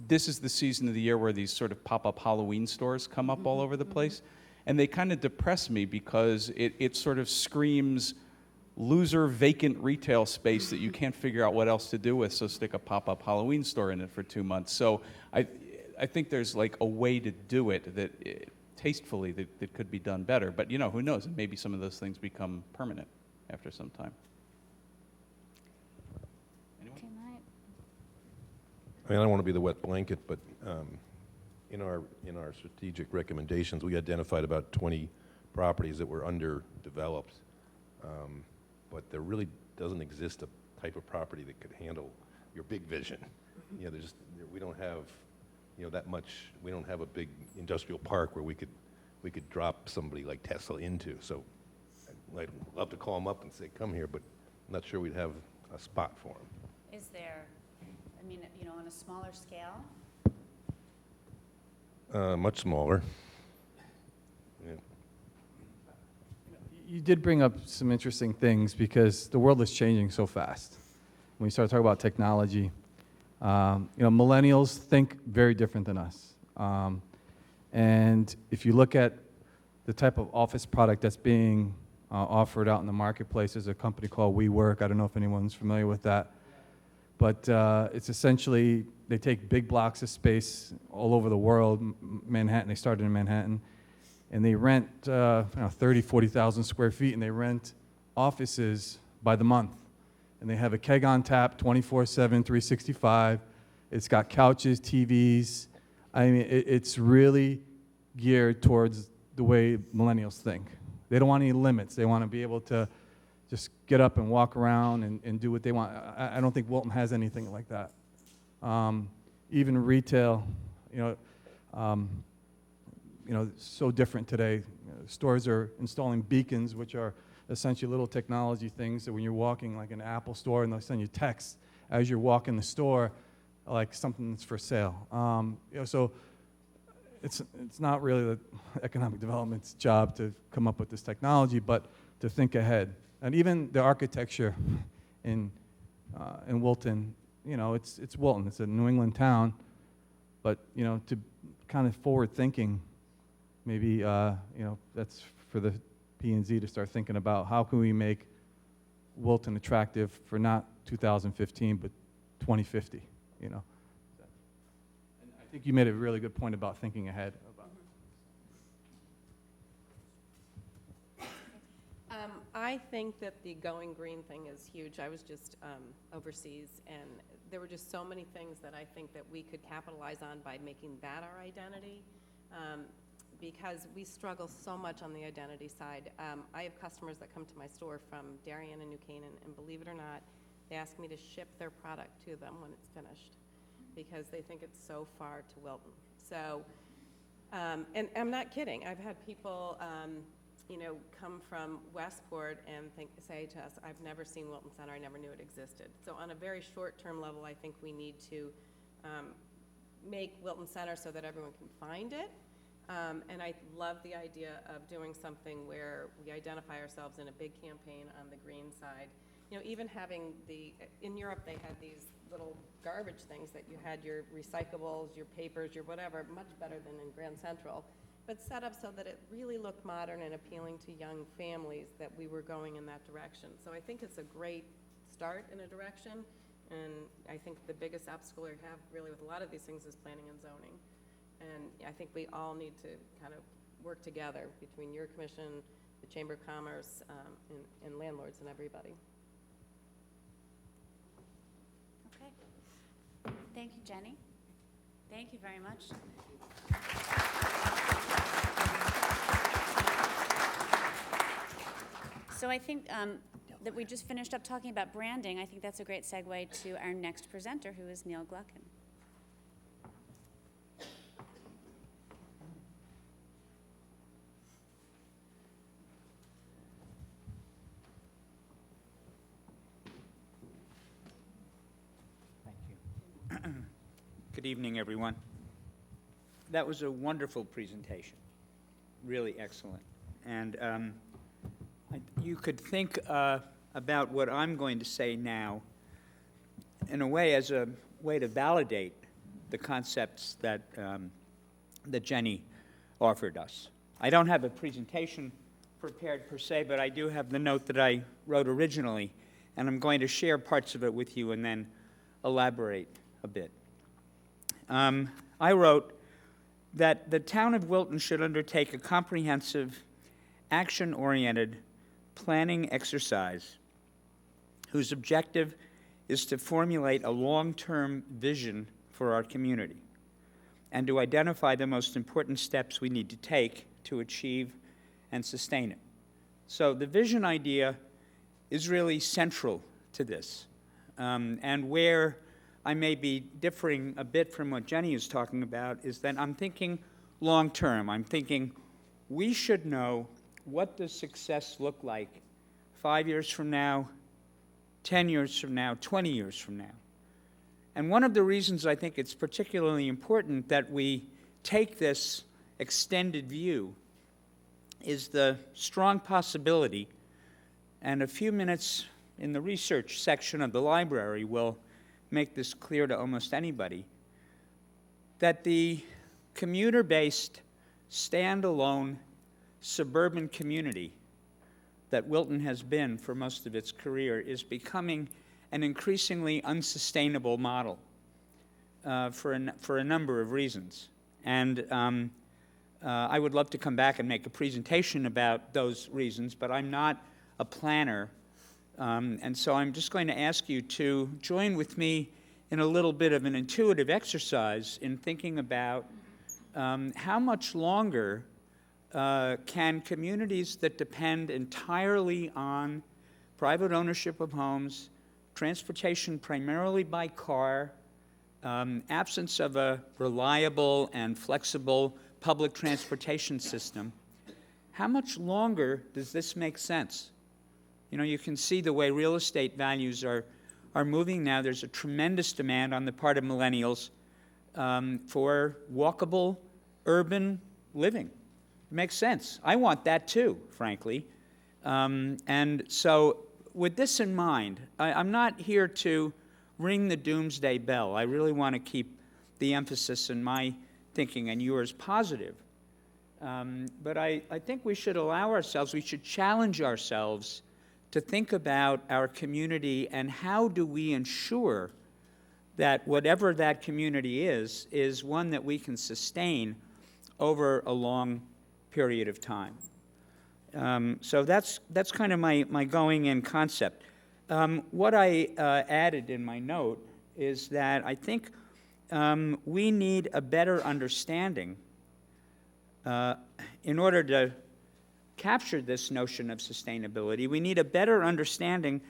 this is the season of the year where these sort of pop-up Halloween stores come up all over the place. And they kind of depress me because it sort of screams loser vacant retail space that you can't figure out what else to do with, so stick a pop-up Halloween store in it for 2 months. So I think there's like a way to do it that tastefully that could be done better. But, you know, who knows? Maybe some of those things become permanent after some time. Can I? I mean, I don't want to be the wet blanket, but in our strategic recommendations, we identified about 20 properties that were underdeveloped, but there really doesn't exist a type of property that could handle your big vision. You know, we don't have, you know, that much. We don't have a big industrial park where we could drop somebody like Tesla into. So I'd love to call them up and say, come here, but I'm not sure we'd have a spot for them. Is there, I mean, you know, on a smaller scale? Much smaller. Yeah. You did bring up some interesting things because the world is changing so fast. When we start talking about technology, you know, millennials think very different than us. And if you look at the type of office product that's being offered out in the marketplace, there's a company called WeWork. I don't know if anyone's familiar with that. But it's essentially, they take big blocks of space all over the world, Manhattan, they started in Manhattan, and they rent 30, 40,000 square feet, and they rent offices by the month. And they have a keg on tap, 24/7, 365. It's got couches, TVs. I mean, it's really geared towards the way millennials think. They don't want any limits. They want to be able to just get up and walk around and do what they want. I don't think Wilton has anything like that. Even retail, you know, so different today. You know, stores are installing beacons, which are essentially little technology things that when you're walking like an Apple store and they'll send you text as you're walking the store, like something that's for sale. So it's not really the economic development's job to come up with this technology, but to think ahead. And even the architecture in Wilton, it's Wilton. It's a New England town, but to kind of forward thinking, maybe that's for the P&Z to start thinking about how can we make Wilton attractive for not 2015 but 2050. And I think you made a really good point about thinking ahead. I think that the going green thing is huge. I was just overseas, and there were just so many things that I think that we could capitalize on by making that our identity, because we struggle so much on the identity side. I have customers that come to my store from Darien and New Canaan, and believe it or not, they ask me to ship their product to them when it's finished because they think it's so far to Wilton. So, and I'm not kidding. I've had people come from Westport and say to us, I've never seen Wilton Center, I never knew it existed. So on a very short-term level, I think we need to make Wilton Center so that everyone can find it. And I love the idea of doing something where we identify ourselves in a big campaign on the green side. Even having in Europe they had these little garbage things that you had your recyclables, your papers, your whatever, much better than in Grand Central, but set up so that it really looked modern and appealing to young families, that we were going in that direction. So I think it's a great start in a direction, and I think the biggest obstacle we have really with a lot of these things is planning and zoning. And I think we all need to kind of work together between your commission, the Chamber of Commerce, and landlords and everybody. Okay. Thank you, Jenny. Thank you very much. So I think that we just finished up talking about branding. I think that's a great segue to our next presenter, who is Neil Gluckin. Thank you. Good evening, everyone. That was a wonderful presentation, really excellent. And you could think about what I'm going to say now in a way as a way to validate the concepts that, that Jenny offered us. I don't have a presentation prepared per se, but I do have the note that I wrote originally, and I'm going to share parts of it with you and then elaborate a bit. I wrote that the town of Wilton should undertake a comprehensive, action-oriented planning exercise whose objective is to formulate a long-term vision for our community and to identify the most important steps we need to take to achieve and sustain it. So the vision idea is really central to this. And where I may be differing a bit from what Jenny is talking about is that I'm thinking long-term. I'm thinking we should know what does success look like 5 years from now, 10 years from now, 20 years from now. And one of the reasons I think it's particularly important that we take this extended view is the strong possibility, and a few minutes in the research section of the library will make this clear to almost anybody, that the commuter-based, standalone suburban community that Wilton has been for most of its career is becoming an increasingly unsustainable model for a number of reasons. And I would love to come back and make a presentation about those reasons, but I'm not a planner, and so I'm just going to ask you to join with me in a little bit of an intuitive exercise in thinking about how much longer can communities that depend entirely on private ownership of homes, transportation primarily by car, absence of a reliable and flexible public transportation system, how much longer does this make sense? You know, you can see the way real estate values are moving now. There's a tremendous demand on the part of millennials for walkable urban living. It makes sense. I want that too, frankly. And so with this in mind, I'm not here to ring the doomsday bell. I really want to keep the emphasis in my thinking and yours positive. But I think we should allow ourselves, we should challenge ourselves to think about our community and how do we ensure that whatever that community is one that we can sustain over a long period of time. So that's kind of my going in concept. What I added in my note is that I think we need a better understanding in order to capture this notion of sustainability. We need a better understanding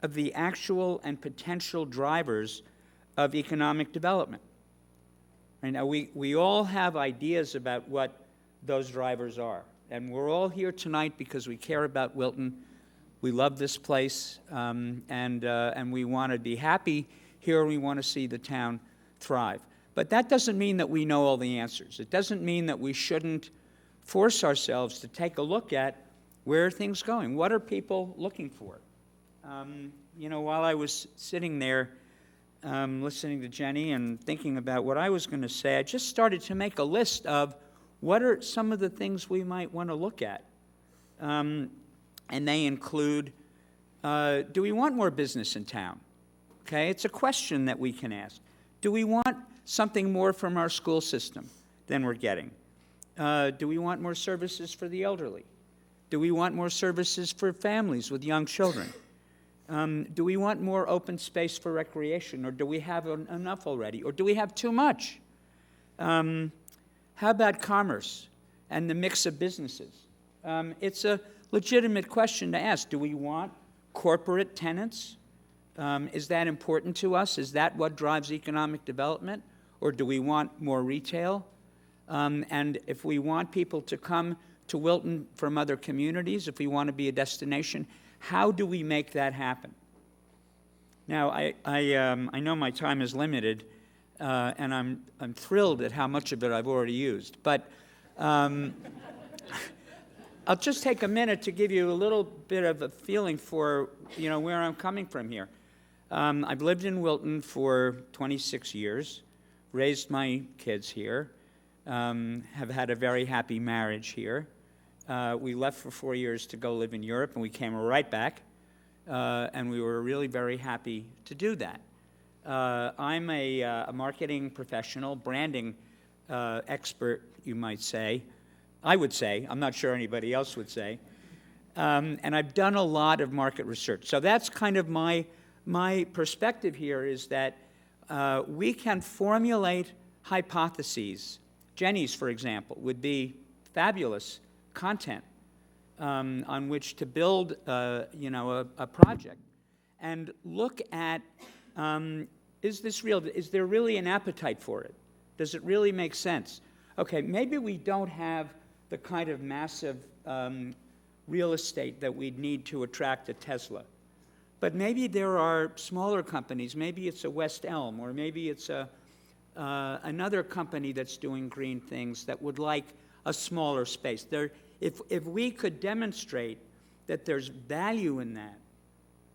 of the actual and potential drivers of economic development. Right now, we all have ideas about what those drivers are. And we're all here tonight because we care about Wilton. We love this place, and we want to be happy here. We want to see the town thrive. But that doesn't mean that we know all the answers. It doesn't mean that we shouldn't force ourselves to take a look at where are things going. What are people looking for? You know, while I was sitting there listening to Jenny and thinking about what I was going to say, I just started to make a list of what are some of the things we might want to look at. And they include, do we want more business in town? Okay, it's a question that we can ask. Do we want something more from our school system than we're getting? Do we want more services for the elderly? Do we want more services for families with young children? Do we want more open space for recreation, or do we have enough already, or do we have too much? How about commerce and the mix of businesses? It's a legitimate question to ask. Do we want corporate tenants? Is that important to us? Is that what drives economic development? Or do we want more retail? And if we want people to come to Wilton from other communities, if we want to be a destination, how do we make that happen? Now, I know my time is limited, and I'm thrilled at how much of it I've already used. But I'll just take a minute to give you a little bit of a feeling for, you know, where I'm coming from here. I've lived in Wilton for 26 years, raised my kids here, have had a very happy marriage here. We left for 4 years to go live in Europe, and we came right back, and we were really very happy to do that. I'm a marketing professional, branding expert, you might say. I would say, I'm not sure anybody else would say. And I've done a lot of market research. So that's kind of my perspective here, is that we can formulate hypotheses. Jenny's, for example, would be fabulous content on which to build you know, a project and look at, is this real? Is there really an appetite for it? Does it really make sense? Okay, maybe we don't have the kind of massive real estate that we'd need to attract a Tesla. But maybe there are smaller companies. Maybe it's a West Elm, or maybe it's another company that's doing green things that would like a smaller space. If we could demonstrate that there's value in that,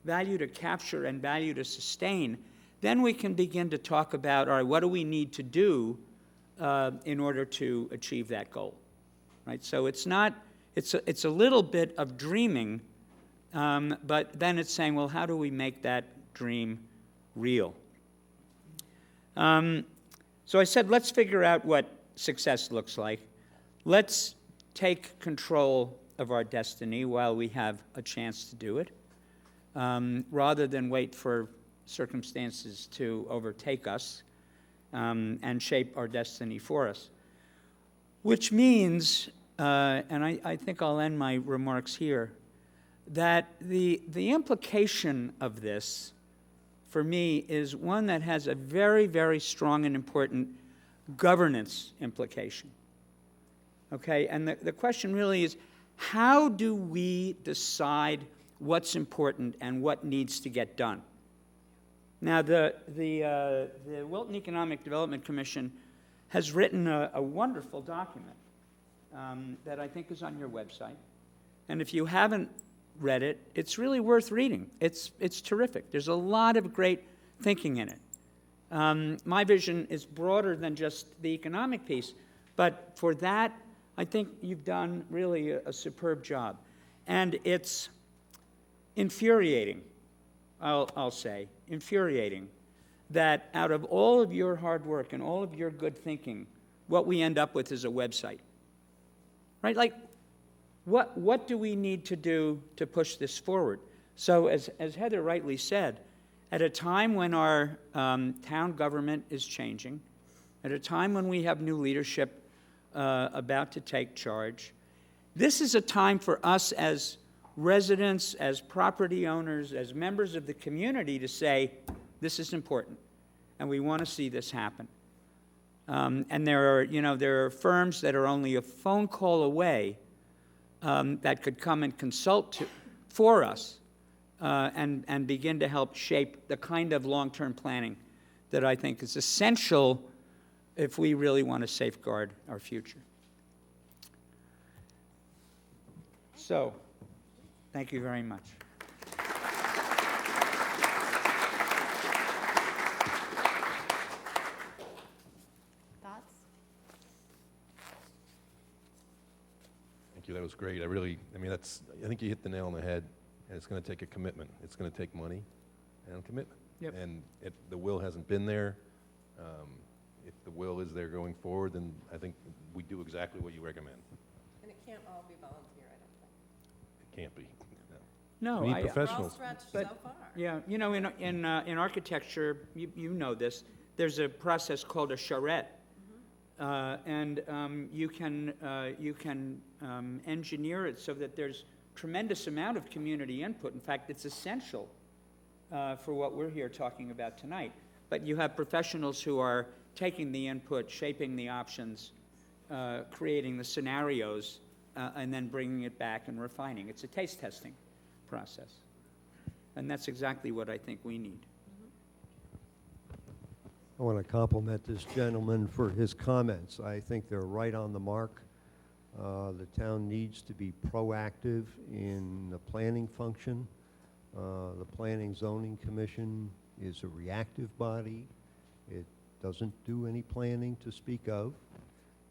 value to capture and value to sustain, then we can begin to talk about, all right, what do we need to do in order to achieve that goal, right? So it's a little bit of dreaming, but then it's saying, well, how do we make that dream real? So I said, let's figure out what success looks like. Let's take control of our destiny while we have a chance to do it, rather than wait for circumstances to overtake us and shape our destiny for us. Which means, and I think I'll end my remarks here, that the implication of this, for me, is one that has a very, very strong and important governance implication. Okay, and the question really is, how do we decide what's important and what needs to get done. Now, the Wilton Economic Development Commission has written a wonderful document that I think is on your website. And if you haven't read it, it's really worth reading. It's terrific. There's a lot of great thinking in it. My vision is broader than just the economic piece, but for that, I think you've done really a superb job. And it's infuriating, I'll say, infuriating, that out of all of your hard work and all of your good thinking, what we end up with is a website. Right? Like, what do we need to do to push this forward? So as Heather rightly said, at a time when our town government is changing, at a time when we have new leadership about to take charge, this is a time for us as residents, as property owners, as members of the community to say, this is important, and we want to see this happen. And there are firms that are only a phone call away that could come and consult for us and begin to help shape the kind of long-term planning that I think is essential if we really want to safeguard our future. So, thank you very much. Thoughts? Thank you, that was great. I think you hit the nail on the head, and it's going to take a commitment. It's going to take money and a commitment. Yep. And the will hasn't been there. If the will is there going forward, then I think we do exactly what you recommend. And it can't all be volunteer, I don't think. It can't be. No, We need I- professionals. We're all stretched But- so far. Yeah, in architecture, you know this, there's a process called a charrette. And you can engineer it so that there's tremendous amount of community input. In fact, it's essential for what we're here talking about tonight. But you have professionals who are taking the input, shaping the options, creating the scenarios, and then bringing it back and refining. It's a taste testing process. And that's exactly what I think we need. I want to compliment this gentleman for his comments. I think they're right on the mark. The town needs to be proactive in the planning function. The Planning Zoning Commission is a reactive body. It doesn't do any planning to speak of.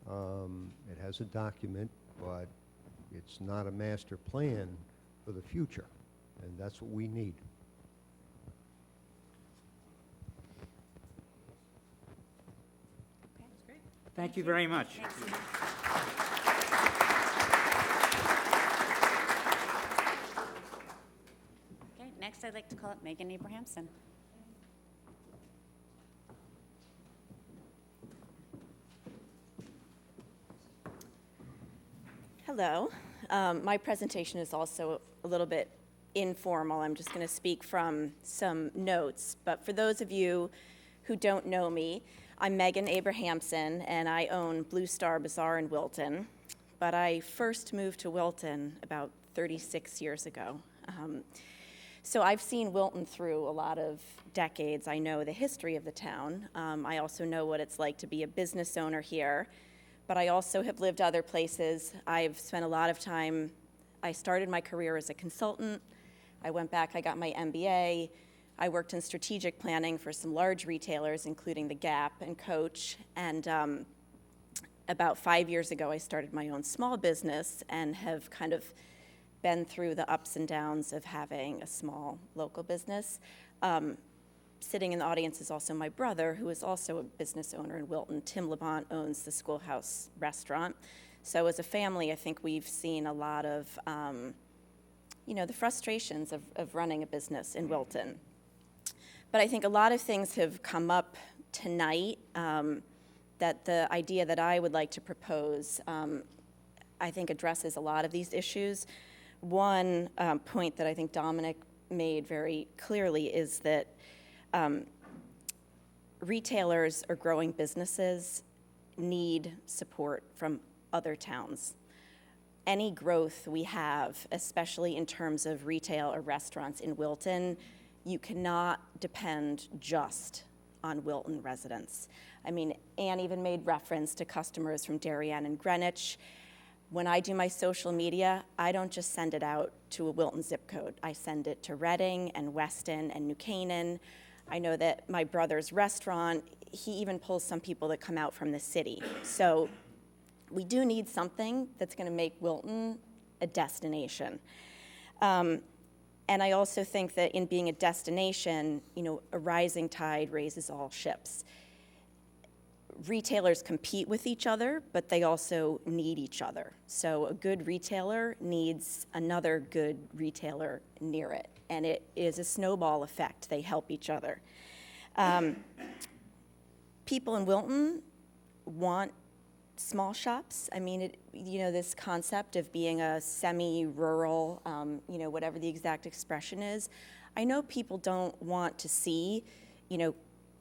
It has a document, but it's not a master plan for the future, and that's what we need. Thank you very much. Okay, next I'd like to call up Megan Abrahamson. Hello. My presentation is also a little bit informal. I'm just going to speak from some notes. But for those of you who don't know me, I'm Megan Abrahamson, and I own Blue Star Bazaar in Wilton. But I first moved to Wilton about 36 years ago. So I've seen Wilton through a lot of decades. I know the history of the town. I also know what it's like to be a business owner here. But I also have lived other places. I've spent a lot of time, I started my career as a consultant. I went back, I got my MBA. I worked in strategic planning for some large retailers, including the Gap and Coach. And about 5 years ago, I started my own small business and have kind of been through the ups and downs of having a small local business. Sitting in the audience is also my brother, who is also a business owner in Wilton. Tim Labont owns the Schoolhouse Restaurant. So as a family, I think we've seen a lot of, the frustrations of running a business in Wilton. But I think a lot of things have come up tonight that the idea that I would like to propose, I think addresses a lot of these issues. One point that I think Dominic made very clearly is that retailers or growing businesses need support from other towns. any growth we have, especially in terms of retail or restaurants in Wilton, you cannot depend just on Wilton residents. I mean, Anne even made reference to customers from Darien and Greenwich. When I do my social media, I don't just send it out to a Wilton zip code. I send it to Reading and Weston and New Canaan. I know that my brother's restaurant, he even pulls some people that come out from the city. So we do need something that's going to make Wilton a destination. And I also think that in being a destination, you know, a rising tide raises all ships. Retailers compete with each other, but they also need each other. So a good retailer needs another good retailer near it, and it is a snowball effect. They help each other. People in Wilton want small shops. I mean, this concept of being a semi-rural, whatever the exact expression is. I know people don't want to see,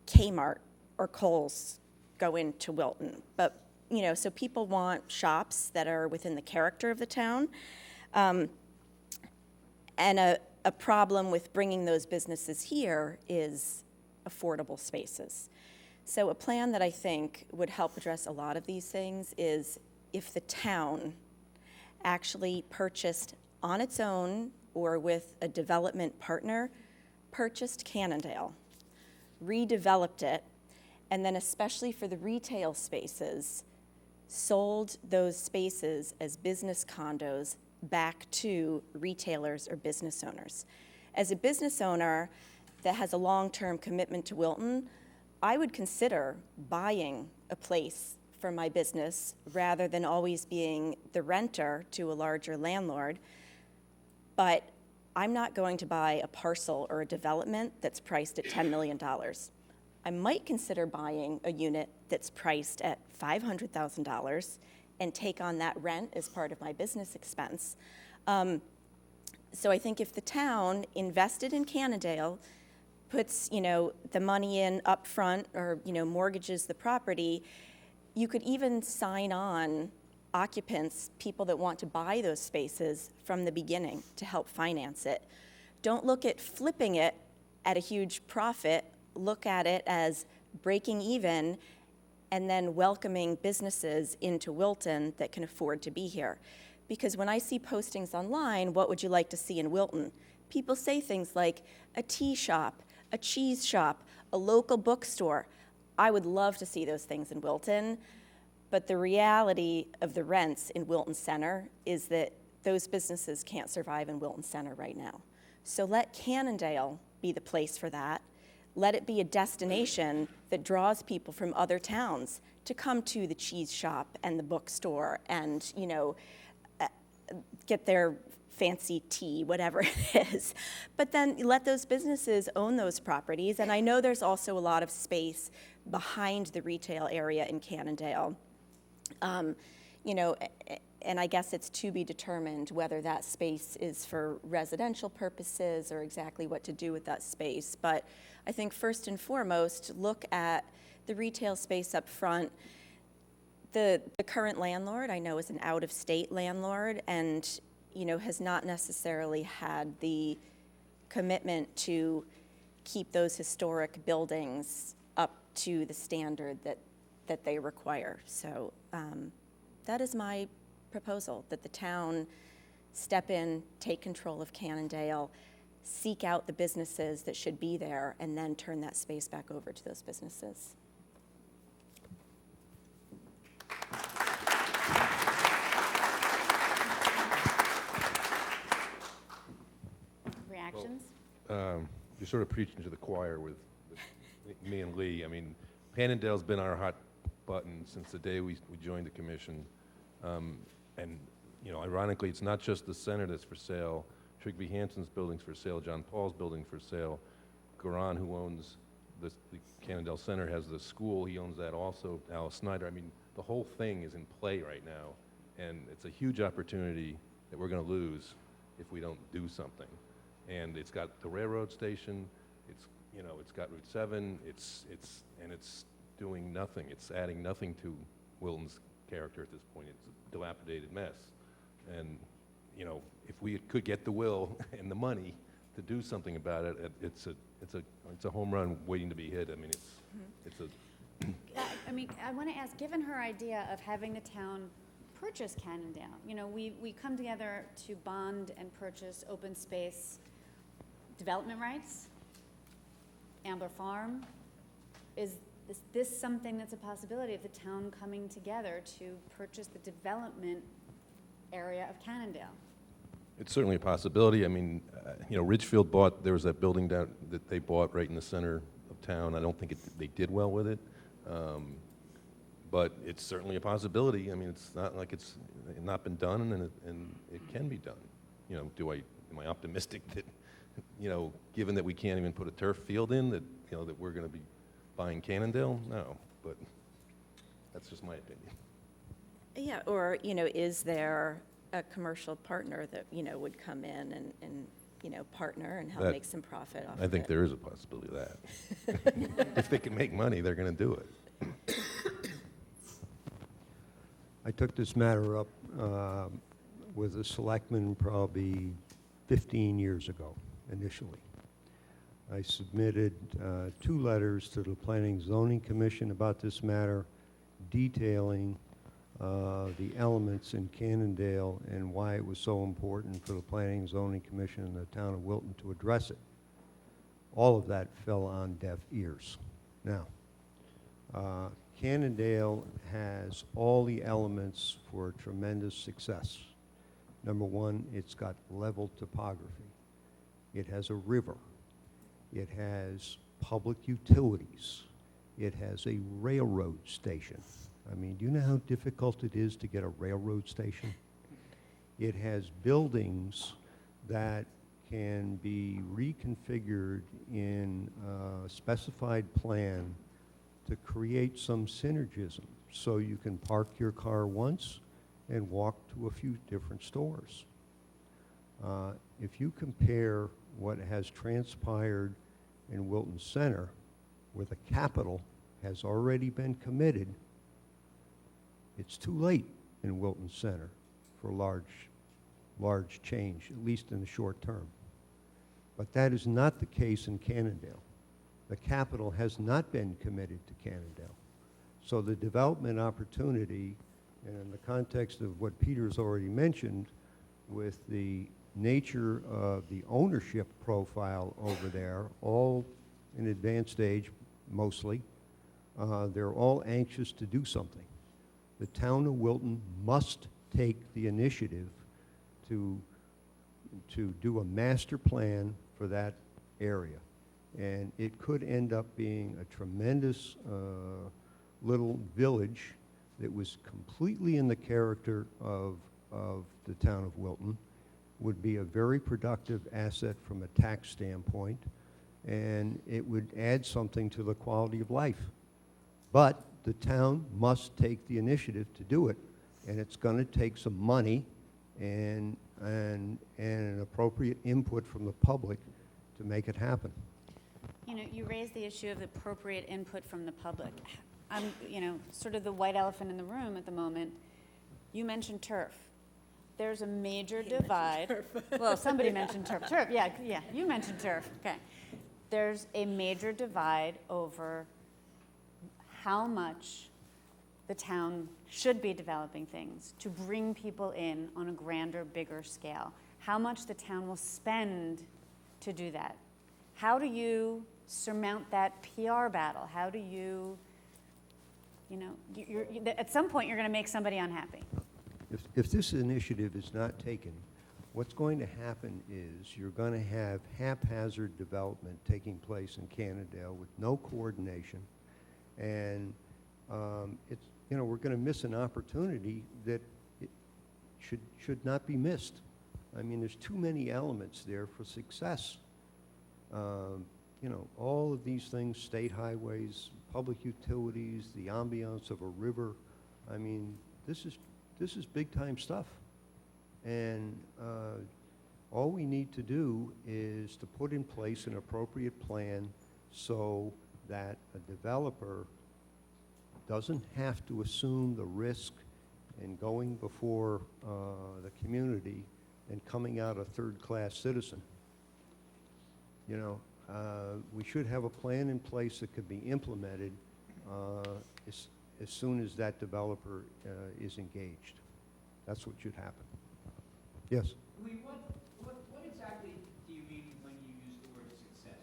Kmart or Kohl's go into Wilton, but, so people want shops that are within the character of the town. And a problem with bringing those businesses here is affordable spaces. So a plan that I think would help address a lot of these things is if the town actually purchased on its own or with a development partner, purchased Cannondale, redeveloped it, and then especially for the retail spaces, sold those spaces as business condos back to retailers or business owners. As a business owner that has a long-term commitment to Wilton, I would consider buying a place for my business rather than always being the renter to a larger landlord. But I'm not going to buy a parcel or a development that's priced at $10 million. I might consider buying a unit that's priced at $500,000 and take on that rent as part of my business expense. So I think if the town invested in Cannondale, puts, the money in up front or, mortgages the property, you could even sign on occupants, people that want to buy those spaces from the beginning to help finance it. Don't look at flipping it at a huge profit. Look at it as breaking even and then welcoming businesses into Wilton that can afford to be here. Because when I see postings online, what would you like to see in Wilton? People say things like a tea shop, a cheese shop, a local bookstore. I would love to see those things in Wilton, but the reality of the rents in Wilton Center is that those businesses can't survive in Wilton Center right now. So let Cannondale be the place for that. Let it be a destination that draws people from other towns to come to the cheese shop and the bookstore and, get their fancy tea, whatever it is. But then let those businesses own those properties. And I know there's also a lot of space behind the retail area in Cannondale. And I guess it's to be determined whether that space is for residential purposes or exactly what to do with that space. But I think first and foremost, look at the retail space up front. The current landlord, I know, is an out-of-state landlord and has not necessarily had the commitment to keep those historic buildings up to the standard that they require. So that is my proposal, that the town step in, take control of Cannondale, seek out the businesses that should be there, and then turn that space back over to those businesses. Reactions? You're sort of preaching to the choir with me and Lee. I mean, Cannondale's been our hot button since the day we joined the commission. And, ironically, it's not just the center that's for sale. Trigby Hanson's building's for sale. John Paul's building for sale. Garan, who owns the Cannondale Center, has the school. He owns that also. Alice Snyder. I mean, the whole thing is in play right now. And it's a huge opportunity that we're going to lose if we don't do something. And it's got the railroad station. It's got Route 7. It's doing nothing. It's adding nothing to Wilton's character at this point. It's a dilapidated mess. And, you know, if we could get the will and the money to do something about it, it's a home run waiting to be hit. I mean, it's a, I mean, I want to ask, given her idea of having the town purchase Cannondale, you know, we come together to bond and purchase open space development rights, Ambler Farm. Is this something that's a possibility of the town coming together to purchase the development area of Cannondale? it's certainly a possibility. I mean, you know, Ridgefield bought, there was that building down that they bought right in the center of town. I don't think they did well with it. But it's certainly a possibility. I mean, it's not like it's not been done, and it can be done. You know, am I optimistic that, you know, given that we can't even put a turf field in, that, you know, that we're going to be buying Cannondale? No, but that's just my opinion. Yeah, or, you know, is there a commercial partner that, you know, would come in and you know, partner and help make some profit off of it? I think there is a possibility of that. If they can make money, they're going to do it. I took this matter up with a selectman probably 15 years ago, initially. I submitted 2 letters to the Planning and Zoning Commission about this matter, detailing the elements in Cannondale and why it was so important for the Planning and Zoning Commission and the town of Wilton to address it. All of that fell on deaf ears. Now, Cannondale has all the elements for tremendous success. Number one, it's got level topography. It has a river. It has public utilities. It has a railroad station. I mean, do you know how difficult it is to get a railroad station? It has buildings that can be reconfigured in a specified plan to create some synergism, so you can park your car once and walk to a few different stores. If you compare what has transpired in Wilton Center, where the capital has already been committed, it's too late in Wilton Center for large change, at least in the short term. But that is not the case in Cannondale. The capital has not been committed to Cannondale. So the development opportunity, and in the context of what Peter's already mentioned, with the nature of the ownership profile over there, all in advanced stage mostly, they're all anxious to do something. The town of Wilton must take the initiative to do a master plan for that area. And it could end up being a tremendous little village that was completely in the character of the town of Wilton, would be a very productive asset from a tax standpoint, and it would add something to the quality of life. But the town must take the initiative to do it, and it's going to take some money and an appropriate input from the public to make it happen. You know, you raised the issue of appropriate input from the public. I'm, you know, sort of the white elephant in the room at the moment. You mentioned turf. There's a major divide. Well, somebody mentioned turf. Turf, yeah, you mentioned turf. Okay. There's a major divide over how much the town should be developing things to bring people in on a grander, bigger scale. How much the town will spend to do that. How do you surmount that PR battle? How do you, you know, at some point you're going to make somebody unhappy. If this initiative is not taken, what's going to happen is you're going to have haphazard development taking place in Cannondale with no coordination, and it's, you know, we're going to miss an opportunity that it should not be missed. I mean, there's too many elements there for success. You know, all of these things, state highways, public utilities, the ambiance of a river. I mean, this is big time stuff. And all we need to do is to put in place an appropriate plan so that a developer doesn't have to assume the risk and going before the community and coming out a third-class citizen. You know, we should have a plan in place that could be implemented as soon as that developer is engaged. That's what should happen. Yes? Lee, what exactly do you mean when you use the word success?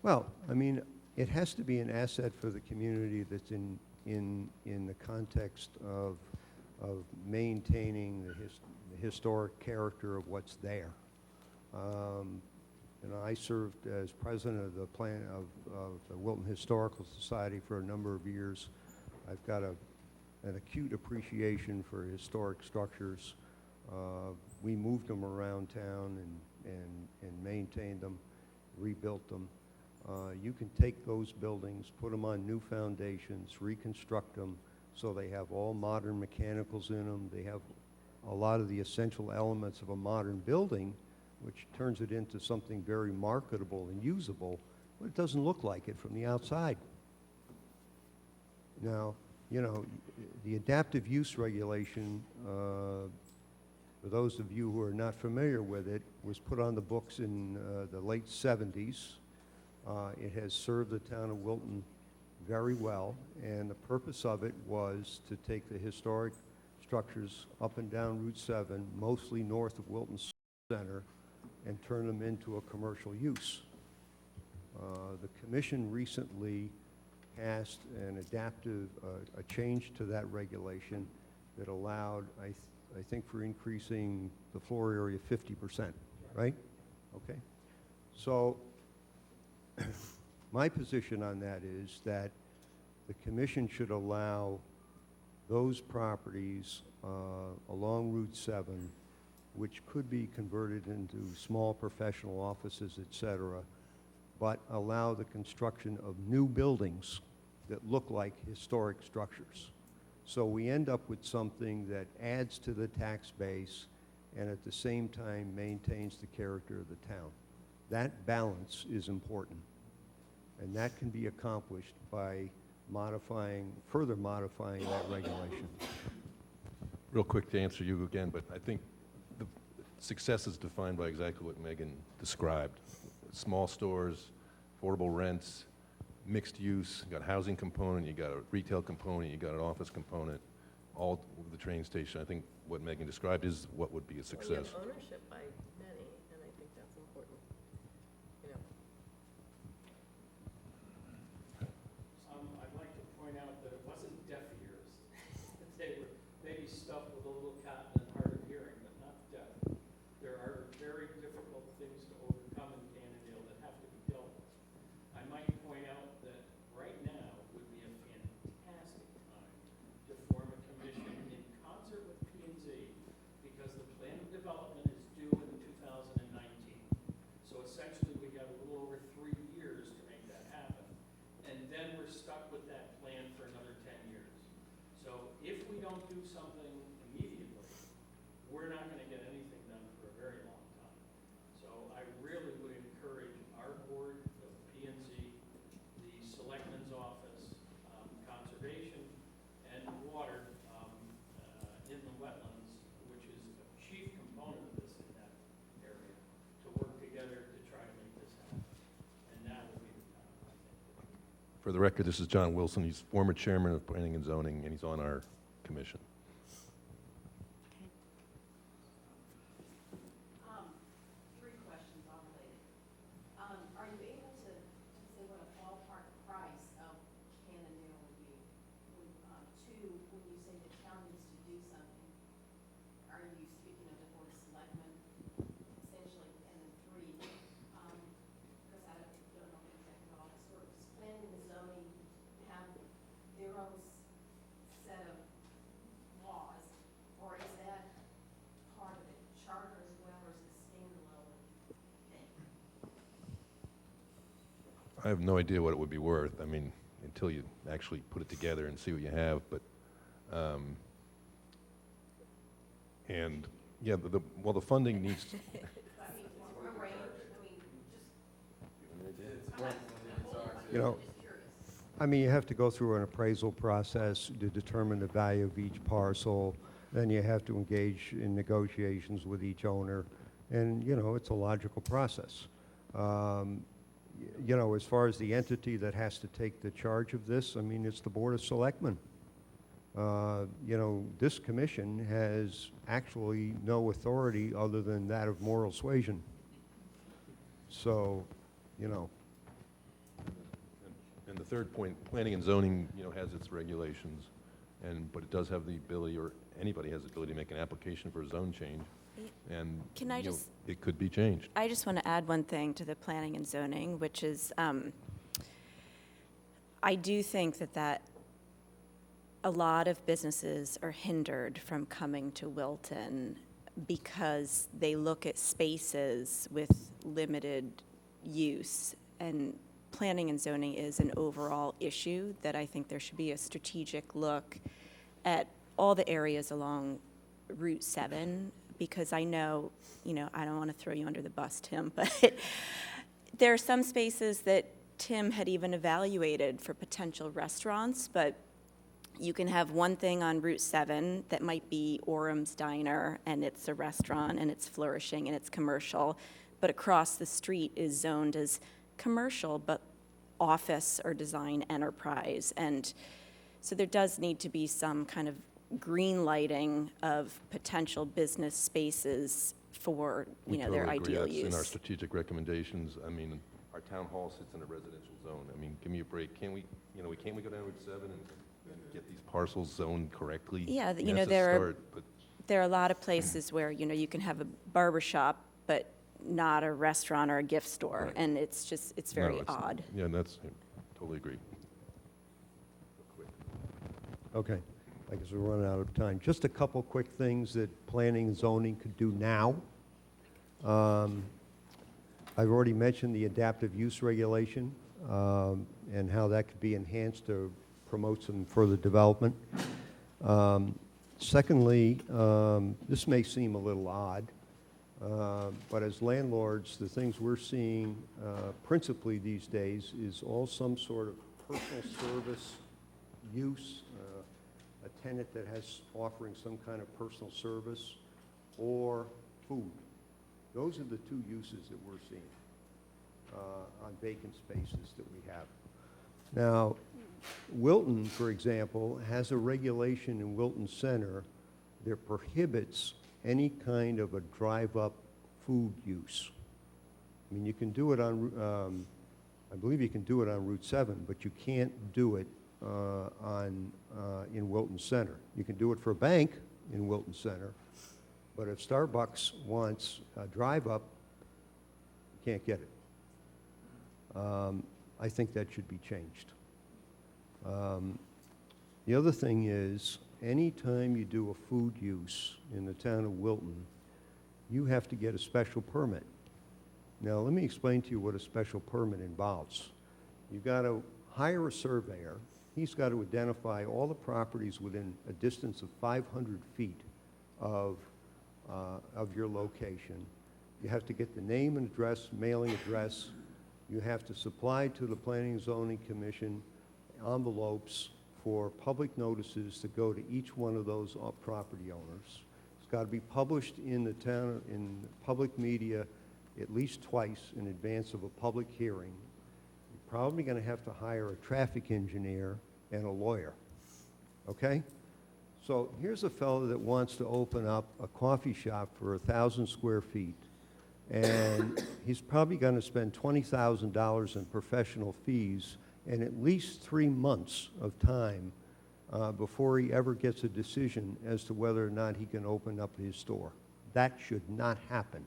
Well, I mean, it has to be an asset for the community that's in the context of maintaining the historic character of what's there. You know, I served as president of the Wilton Historical Society for a number of years. I've got an acute appreciation for historic structures. We moved them around town and maintained them, rebuilt them. You can take those buildings, put them on new foundations, reconstruct them so they have all modern mechanicals in them. They have a lot of the essential elements of a modern building, which turns it into something very marketable and usable, but it doesn't look like it from the outside. Now, you know, the adaptive use regulation, for those of you who are not familiar with it, was put on the books in the late 70s. It has served the town of Wilton very well, and the purpose of it was to take the historic structures up and down Route 7, mostly north of Wilton Center, and turn them into a commercial use. The commission recently passed an adaptive, a change to that regulation that allowed, I think, for increasing the floor area 50%, right? Okay. So my position on that is that the commission should allow those properties along Route 7, which could be converted into small professional offices, et cetera, but allow the construction of new buildings that look like historic structures. So we end up with something that adds to the tax base and at the same time maintains the character of the town. That balance is important, and that can be accomplished by further modifying that regulation. Real quick to answer you again, but I think the success is defined by exactly what Megan described. Small stores, affordable rents, mixed use, you got a housing component, you got a retail component, you got an office component, all with the train station. I think what Megan described is what would be a success. Well, you have ownership by many, and I think that's important. You know. I'd like to point out that it wasn't deaf ears. They were maybe stuffed with a little cotton and hard of hearing, but not deaf. There are very difficult things to overcome in Cannondale that have to be dealt with. I might point out that right now would be a fantastic time to form a commission in concert with P&Z, because the plan of development is due in 2019. So essentially, we got a little over 3 years to make that happen. And then we're stuck with that plan for another 10 years. So if we don't do something immediately, we're not going to get anything done for a very long time. So I really would encourage our board, the P&Z, the Selectman's Office, Conservation, and Water in the wetlands, which is a chief component of this in that area, to work together to try to make this happen. And now would be the time, I think. For the record, this is John Wilson. He's former chairman of Planning and Zoning, and he's on our commission. Three questions all related. Are you able to say what a ballpark price of Cannondale would be? Two, when you say the town needs to do something, are you speaking of the board of selectmen, essentially? And then three, because I don't know exactly how this works, planning and zoning have their own set of laws, or is that part of it, charter as well, or is it standalone thing? I have no idea what it would be worth. I mean, until you actually put it together and see what you have. But, and yeah, well, the funding needs. I mean, a range, I mean, just, You know, just curious. I mean, you have to go through an appraisal process to determine the value of each parcel. Then you have to engage in negotiations with each owner. And, you know, it's a logical process. You know, as far as the entity that has to take the charge of this, I mean, it's the Board of Selectmen. You know, this commission has actually no authority other than that of moral suasion. So, you know. And the third point, planning and zoning, you know, has its regulations, but it does have the ability, or anybody has the ability to make an application for a zone change. And Can I you know, just- it could be changed. I just want to add one thing to the planning and zoning, which is, I do think that a lot of businesses are hindered from coming to Wilton because they look at spaces with limited use, and planning and zoning is an overall issue that I think there should be a strategic look at all the areas along Route 7, because I know, you know, I don't want to throw you under the bus, Tim, but there are some spaces that Tim had even evaluated for potential restaurants, but you can have one thing on Route 7 that might be Orem's Diner, and it's a restaurant, and it's flourishing, and it's commercial, but across the street is zoned as commercial, but office or design enterprise. And so there does need to be some kind of green lighting of potential business spaces for, you know, their ideal That's in our use. strategic recommendations. I mean, our town hall sits in a residential zone. I mean, give me a break. Can't we, you know, can't we go down Route 7 and get these parcels zoned correctly? Yeah, I mean, you know, that's a there are start, but There are a lot of places where, you know, you can have a barber shop, but not a restaurant or a gift store, Right. and it's just, it's no, very it's- odd. Yeah, that's, totally agree. Okay, I guess we're running out of time. Just a couple quick things that planning and zoning could do now. I've already mentioned the adaptive use regulation and how that could be enhanced to promote some further development. Secondly, this may seem a little odd, but as landlords, the things we're seeing principally these days is all some sort of personal service use, a tenant that has offering some kind of personal service, or food. Those are the two uses that we're seeing on vacant spaces that we have. Now, Wilton, for example, has a regulation in Wilton Center that prohibits any kind of a drive-up food use. I mean, you can do it on, I believe you can do it on Route 7, but you can't do it in Wilton Center. You can do it for a bank in Wilton Center, but if Starbucks wants a drive-up, you can't get it. I think that should be changed. The other thing is, anytime you do a food use in the town of Wilton, you have to get a special permit. Now, let me explain to you what a special permit involves. You've got to hire a surveyor. He's got to identify all the properties within a distance of 500 feet of your location. You have to get the name and address, mailing address. You have to supply to the Planning and Zoning Commission envelopes for public notices to go to each one of those property owners. It's got to be published in the town, in public media, at least twice in advance of a public hearing. You're probably going to have to hire a traffic engineer and a lawyer, okay? So here's a fellow that wants to open up a coffee shop for 1,000 square feet, and he's probably going to spend $20,000 in professional fees and at least 3 months of time before he ever gets a decision as to whether or not he can open up his store. That should not happen.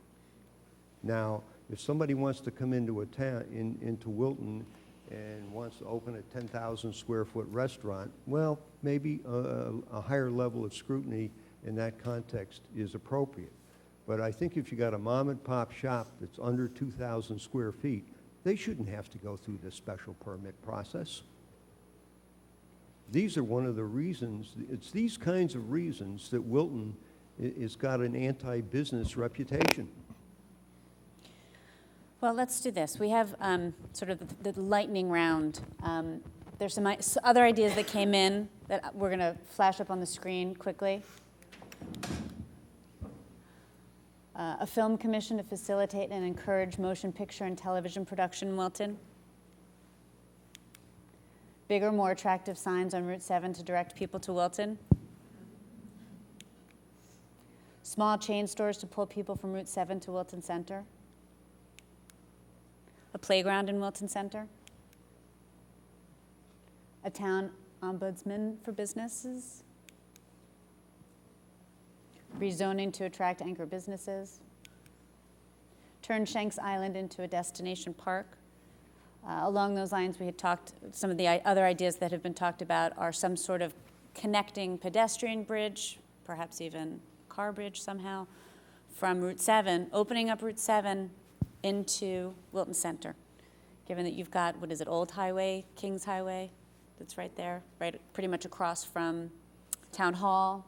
Now, if somebody wants to come into a town, into Wilton, and wants to open a 10,000 square foot restaurant, well, maybe a higher level of scrutiny in that context is appropriate. But I think if you got a mom and pop shop that's under 2,000 square feet, they shouldn't have to go through this special permit process. These are one of the reasons, it's these kinds of reasons that Wilton has got an anti-business reputation. Well, let's do this. We have sort of the lightning round. There's some other ideas that came in that we're going to flash up on the screen quickly. A film commission to facilitate and encourage motion picture and television production in Wilton. Bigger, more attractive signs on Route 7 to direct people to Wilton. Small chain stores to pull people from Route 7 to Wilton Center. A playground in Wilton Center. A town ombudsman for businesses. Rezoning to attract anchor businesses. Turn Shanks Island into a destination park. Along those lines, we had talked, some of the other ideas that have been talked about are some sort of connecting pedestrian bridge, perhaps even car bridge somehow, from Route 7, opening up Route 7 into Wilton Center. Given that you've got, what is it, Old Highway, Kings Highway, that's right there, right, pretty much across from Town Hall,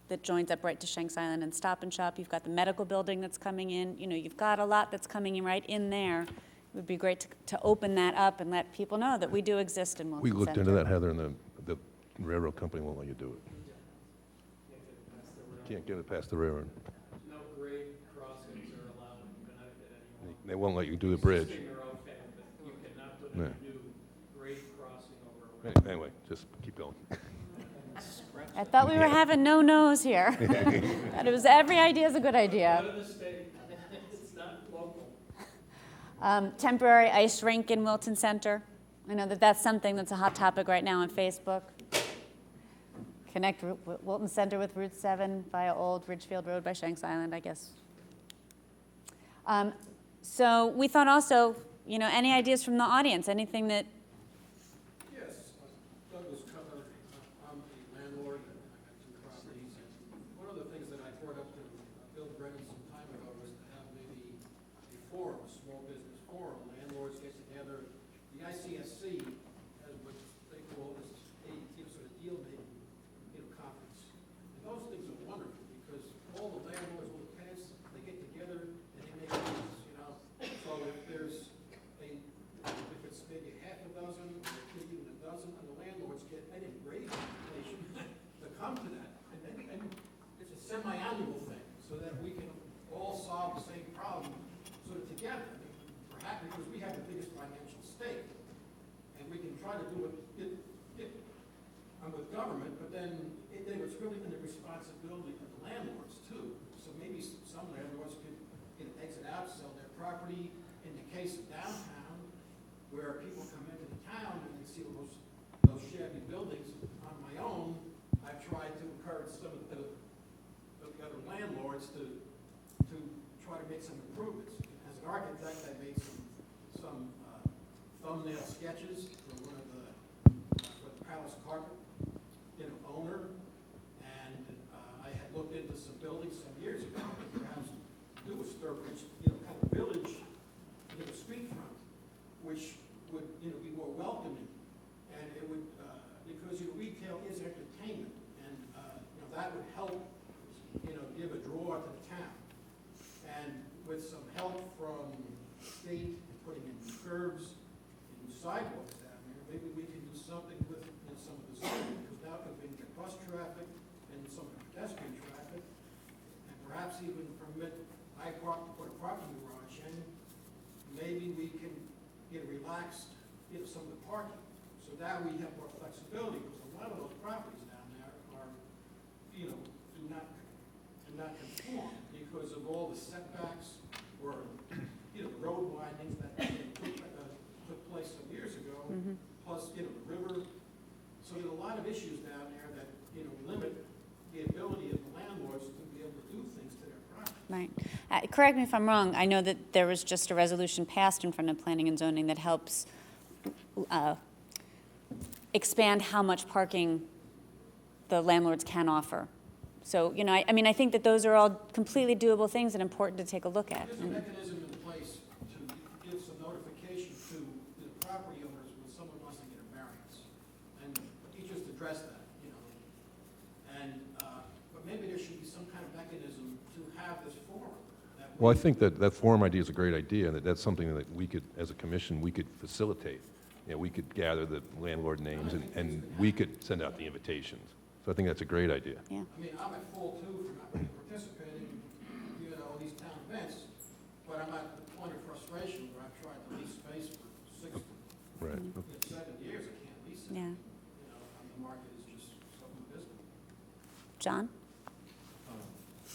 that joins up right to Shanks Island and Stop and Shop. You've got the medical building that's coming in. You know, you've got a lot that's coming in right in there. It would be great to open that up and let people know that we do exist in Wilton We Center. looked into that, Heather, and the railroad company won't let you do it. Can't get it past the railroad. No grade crossings are allowed in Connecticut anymore. They won't let you do the bridge. Existing are okay, but you cannot put in Yeah. a new grade crossing over a rail. Anyway, just keep going. I thought we were having no-nos here. That it was every idea is a good idea. Out of the state, it's not local. Temporary ice rink in Wilton Center. I know that that's something that's a hot topic right now on Facebook. Connect Wilton Center with Route 7 via Old Ridgefield Road by Shanks Island, I guess. So we thought also, you know, any ideas from the audience, anything that, Yes, Douglas Cutler, I'm the landlord, and I got 2 properties. And one of the things that I brought up to Bill Brennan some time ago was to have maybe a forum, a small business forum. Landlords get together. The ICSC has what they call this sort of deal-making, conference. And those things are wonderful because all the landlords, all the tenants, they get together and they make deals, you know. So if there's if it's maybe half a dozen, or maybe even a dozen, and the landlords get an engraved invitation to come to that. And it's a semi-annual thing, so that we can all solve the same problem sort of together. I mean, perhaps because we have the biggest financial stake, and we can try to do it with government, but then it's really in the responsibility of the landlords too. So maybe some landlords could exit out, sell their property. In the case of downtown, where people come into the town and they see those shabby buildings, on my own, I've tried to encourage some of the other landlords to try to make some improvements. As an architect, I made some thumbnail sketches for one of for the Palace Carpet owner, and I had looked into some buildings some years ago that perhaps do a Sturbridge, kind of village, street front, which would, be more welcoming, and it would, because retail is entertainment, and that would help, give a draw to the town, and with some help from the state putting in curbs and sidewalks down there, maybe we can do something with some of the zoning, because now could be bus traffic and some pedestrian traffic, and perhaps even permit put a parking garage in. Maybe we can relax some of the parking. So now we have more flexibility, because a lot of those properties down there are, do not conform because of all the setbacks or, road windings that took place some years ago, plus, the river. So there are a lot of issues down there that, limit the ability of the landlords to be able to do things to their property. Right. Correct me if I'm wrong. I know that there was just a resolution passed in front of Planning and Zoning that helps expand how much parking the landlords can offer. So, I think that those are all completely doable things and important to take a look at. There's a mechanism in place to give some notification to the property owners when someone wants to get a variance. And he just addressed that, And, but maybe there should be some kind of mechanism to have this forum. Well, I think that forum idea is a great idea, and that's something that we could, as a commission, we could facilitate. we could gather the landlord names and we could send out the invitations. So I think that's a great idea. Yeah. I mean, I'm at fault too for not really participating, you know, in these town events, but I'm at the point of frustration where I've tried to lease space for 6 Right. to 7 years, I can't lease it. Yeah. You know, I mean, the market is just so abysmal. John?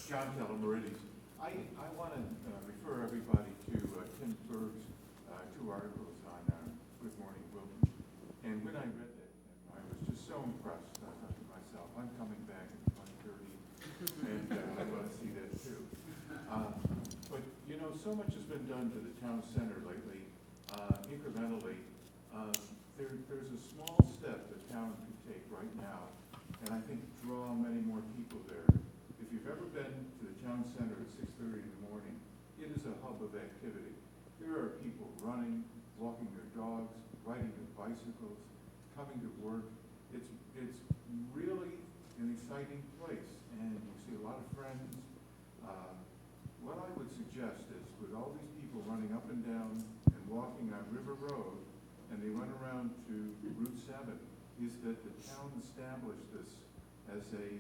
John Keller, Meridian. I want to refer everybody to Tim Berg's 2 articles on Good Morning Wilton. And when I read that, I was just so impressed. I thought to myself, I'm coming back in 2030, and I want to see that too. But, you know, so much has been done to the town center lately, incrementally. There's a small step the town could take right now, and I think draw many more people there. If you've ever been to the town center at 6:30 in the morning, it is a hub of activity. There are people running, walking their dogs, riding their bicycles, coming to work. It's really an exciting place, and you see a lot of friends. What I would suggest is, with all these people running up and down and walking on River Road, and they run around to Route 7, is that the town establish this as a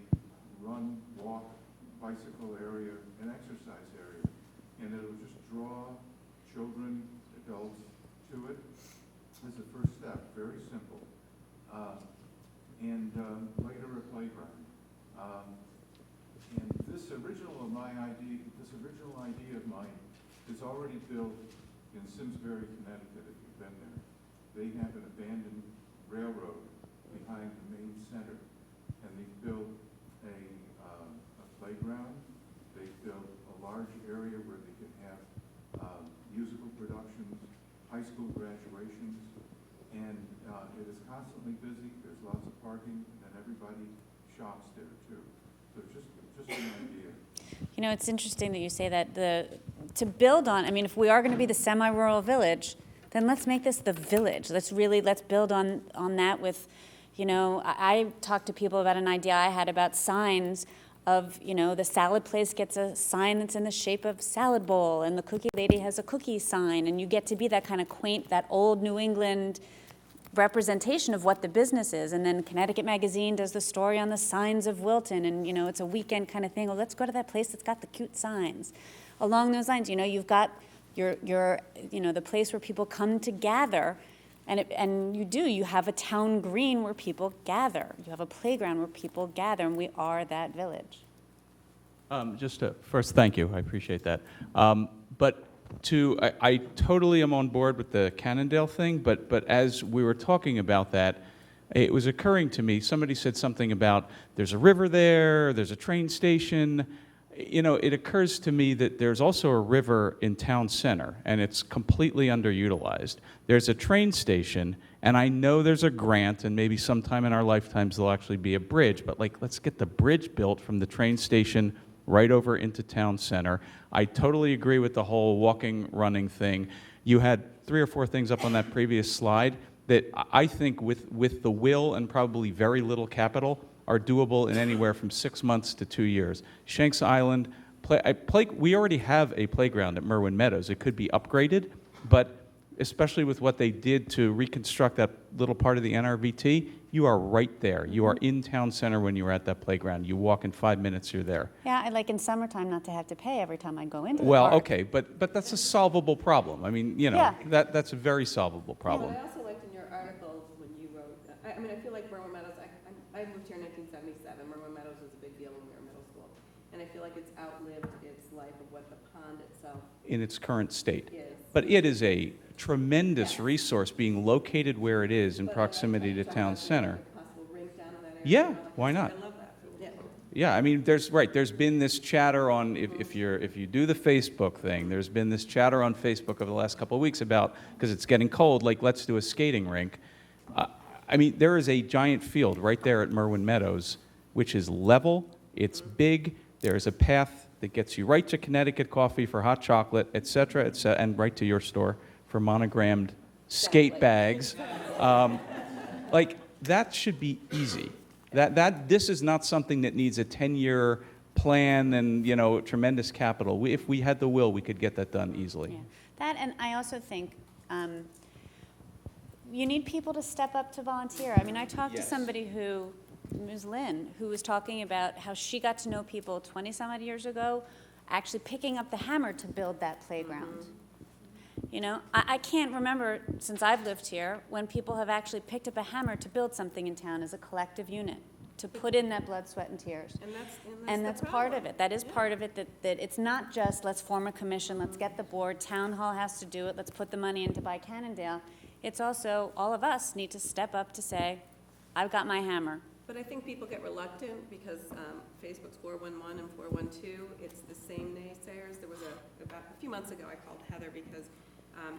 run, walk, bicycle area, and exercise area. And it'll just draw children, adults to it as a first step, very simple. Later a playground. And this original idea of mine is already built in Simsbury, Connecticut, if you've been there. They have an abandoned railroad behind the main center, and they've built a playground. They've built a large area where they can have musical productions, high school graduations, and it is constantly busy. There's lots of parking, and everybody shops there too. So just an idea. You know, it's interesting that you say that. To build on, I mean, if we are going to be the semi-rural village, then let's make this the village. Let's build on that with, you know, I talked to people about an idea I had about signs of, you know, the salad place gets a sign that's in the shape of salad bowl, and the cookie lady has a cookie sign, and you get to be that kind of quaint, that old New England representation of what the business is. And then Connecticut Magazine does the story on the signs of Wilton, and, you know, it's a weekend kind of thing. Well, let's go to that place that's got the cute signs. Along those lines, you know, you've got your you know, the place where people come to gather, and you have a town green where people gather. You have a playground where people gather, and we are that village. First, thank you. I appreciate that. But I totally am on board with the Cannondale thing, but as we were talking about that, it was occurring to me, somebody said something about there's a river there, there's a train station. You know, it occurs to me that there's also a river in town center, and it's completely underutilized. There's a train station, and I know there's a grant, and maybe sometime in our lifetimes there'll actually be a bridge, but like, let's get the bridge built from the train station right over into town center. I totally agree with the whole walking, running thing. You had 3 or 4 things up on that previous slide that I think with the will and probably very little capital are doable in anywhere from 6 months to 2 years. Shanks Island, we already have a playground at Merwin Meadows. It could be upgraded, but especially with what they did to reconstruct that little part of the NRVT, you are right there. You are in town center when you are at that playground. You walk in 5 minutes, you're there. Yeah, I like in summertime not to have to pay every time I go into the Well, park. okay, but that's a solvable problem. I mean, you know, Yeah. that's a very solvable problem. Yeah, but I also liked in your articles when you wrote, I mean, I feel like Merwin Meadows, I moved here in 1977. Merwin Meadows was a big deal when we were in middle school. And I feel like it's outlived its life of what the pond itself In its current state. is. But it is a tremendous resource being located where it is in proximity to town center. Possible rink down in that area. Yeah, why not? I love that. Yeah. Yeah, I mean, there's been this chatter on, if you do the Facebook thing, there's been this chatter on Facebook over the last couple of weeks about, because it's getting cold, like, let's do a skating rink. I mean, there is a giant field right there at Merwin Meadows, which is level, it's big, there's a path that gets you right to Connecticut Coffee for hot chocolate, et cetera, and right to your store for monogrammed skate bags. Like, that should be easy. This is not something that needs a 10-year plan and, you know, tremendous capital. If we had the will, we could get that done easily. Yeah. That, and I also think you need people to step up to volunteer. I mean, I talked to Yes. somebody who, Ms. Lynn, who was talking about how she got to know people 20-some-odd years ago, actually picking up the hammer to build that playground. You know, I can't remember, since I've lived here, when people have actually picked up a hammer to build something in town as a collective unit, to put in that blood, sweat, and tears. And that's the part problem. of it. That is part of it, that it's not just, let's form a commission, let's get the board, town hall has to do it, let's put the money in to buy Cannondale. It's also, all of us need to step up to say, I've got my hammer. But I think people get reluctant because Facebook's 411 and 412, it's the same naysayers. There was about a few months ago, I called Heather because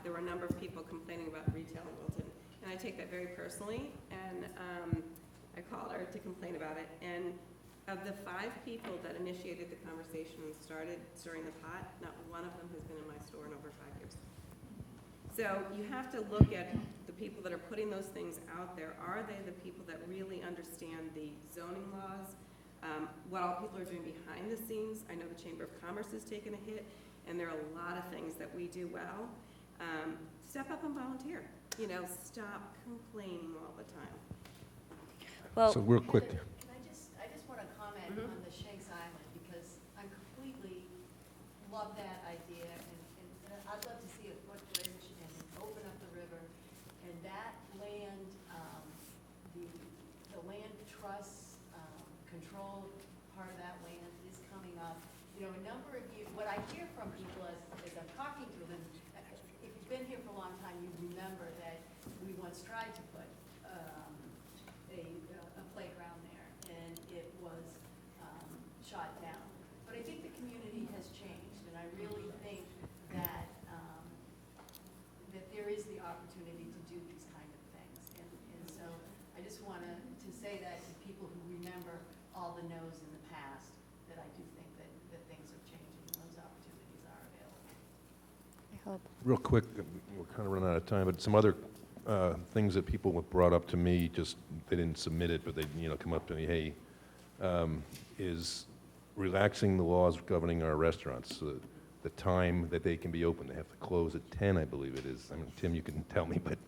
there were a number of people complaining about retail in Wilton. And I take that very personally, and I called her to complain about it. And of the 5 people that initiated the conversation and started stirring the pot, not one of them has been in my store in over 5 years. So you have to look at the people that are putting those things out there. Are they the people that really understand the zoning laws? What all people are doing behind the scenes? I know the Chamber of Commerce has taken a hit, and there are a lot of things that we do well. Step up and volunteer. You know, stop complaining all the time. Well, So real quick, I just want to comment on the Shanks Island, because I completely love that idea, and I'd love to see a footbridge and open up the river, and that land, the land trust, control part of that land is coming up. You know, a number of years, what I hear from people as I'm talking to them, if you've been here for a long time, you remember that we once tried to put a playground there, and it was shot down. But I think the community has changed, and I really think that that there is the opportunity to do these kind of things. And so I just want to say that to people who remember all the no's in the past, that I do think that things are changing and those opportunities are available. I hope. real quick, we're kind of running out of time, but some other things that people have brought up to me, just they didn't submit it, but they come up to me, hey, is relaxing the laws governing our restaurants. So the time that they can be open, they have to close at 10, I believe it is. I mean, Tim, you can tell me, but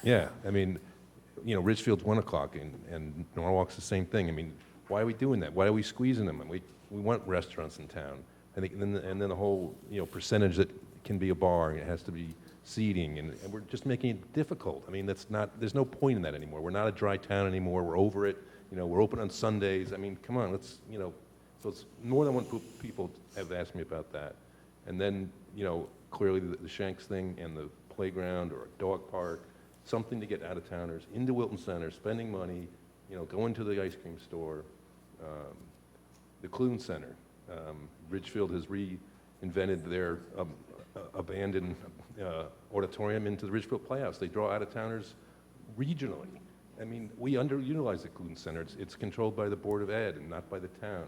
yeah, I mean, Richfield's 1 o'clock, and Norwalk's the same thing. I mean, why are we doing that? Why are we squeezing them? And we want restaurants in town. And then the whole percentage that can be a bar, and it has to be seating, and we're just making it difficult. I mean, there's no point in that anymore. We're not a dry town anymore. We're over it. We're open on Sundays. I mean, come on, let's, so it's more than one people have asked me about that. And then, clearly the Shanks thing and the playground or a dog park, something to get out-of-towners into Wilton Center, spending money, going to the ice cream store, the Clune Center. Ridgefield has reinvented their abandoned auditorium into the Ridgefield Playhouse. They draw out-of-towners regionally. I mean, we underutilize the Clune Center. It's controlled by the Board of Ed and not by the town.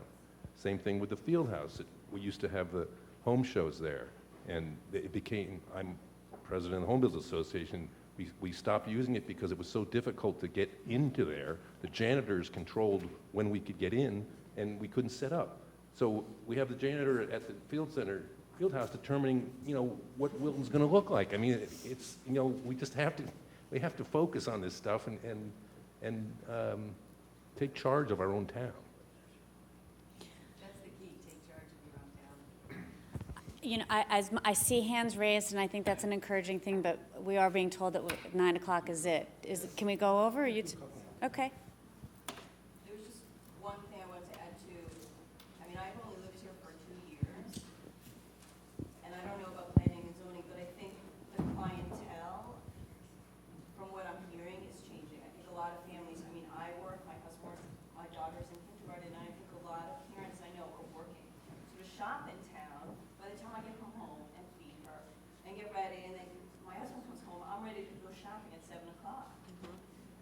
Same thing with the Field House. We used to have the home shows there, and it became, I'm president of the Home Builders Association, we stopped using it because it was so difficult to get into there. The janitors controlled when we could get in, and we couldn't set up. So we have the janitor at the Field House determining, what Wilton's going to look like. I mean, it's, we just have to focus on this stuff and take charge of our own town. That's the key, take charge of your own town. I see hands raised, and I think that's an encouraging thing, but we are being told that 9 o'clock is it. Can we go over? Okay. There was just one thing I wanted to add to. I mean, I've only lived here for 2 years, and I don't know about planning and zoning, but I think the clientele, from what I'm hearing, is changing. I think a lot of families, I work, my husband works, my daughter's in kindergarten, and I think a lot of parents I know are working. So to shop in town, by the time I get home and feed her and get ready, and then my husband comes home, I'm ready to go shopping at 7 o'clock.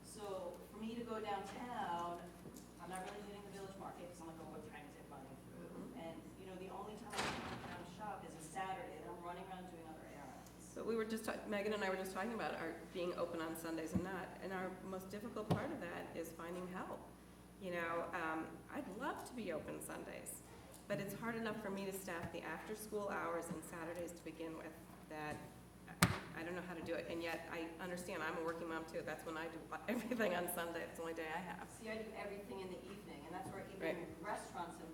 So for me to go downtown, I'm not really hitting the Village Market, because I'm like, oh, what time is it running through? And, the only time I can come down and shop is a Saturday, and I'm running around doing other errands. So we were just, Megan and I were just talking about our being open on Sundays and not, and our most difficult part of that is finding help. I'd love to be open Sundays, but it's hard enough for me to staff the after-school hours and Saturdays to begin with, that I don't know how to do it, and yet I understand, I'm a working mom too, that's when I do everything on Sunday, it's the only day I have. See, I do everything in the evening, and that's where Right. even restaurants, and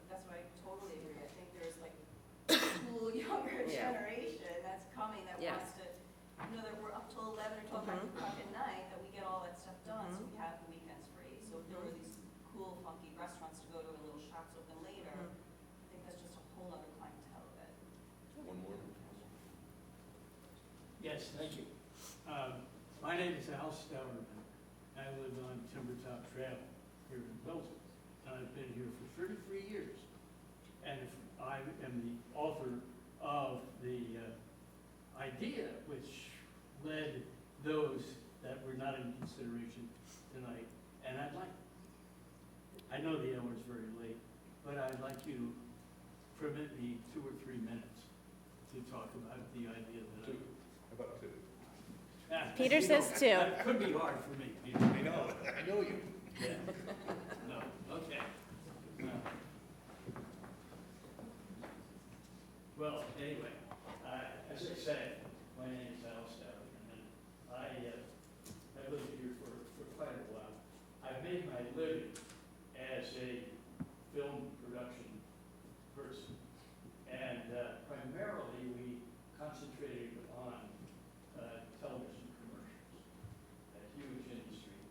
that's what I totally agree. I think there's like cool younger Yeah. generation that's coming that Yes. wants to, that we're up till 11 or 12 o'clock at night, that we get all that stuff done, so we have the weekends free. So if there were these cool, funky restaurants to go to and little shops open later, I think that's just a whole other clientele of it. One more. Yes, thank you. My name is Al Stowerman. I live on Timbertop Trail here in Wilton. I've been here for 33 years. And I am the author of the idea which led those that were not in consideration tonight. And I know the hour is very late, but I'd like you to permit me 2 or 3 minutes to talk about the idea that About two. Peter says 2. That could be hard for me, Peter. I know you. Yeah. No, okay. Well, anyway, as I said, my name is Al Stowerman, and I've lived here for quite a while. I've made my living as a film production person, and primarily we concentrated on television commercials, a huge industry.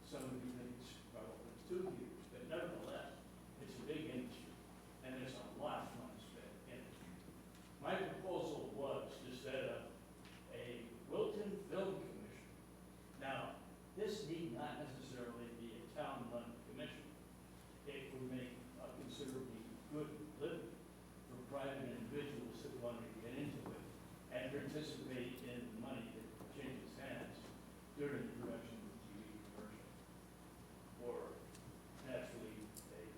Some of you think it's probably too huge, but nevertheless, it's a big industry, and there's a lot of money spent in it. My proposal was to set up a Wilton Film Commission. Now, this need not necessarily be a town-run commission. It would make a considerably good living for private individuals that want to get into it and participate in the money that changes hands during the production of a TV commercial, or naturally a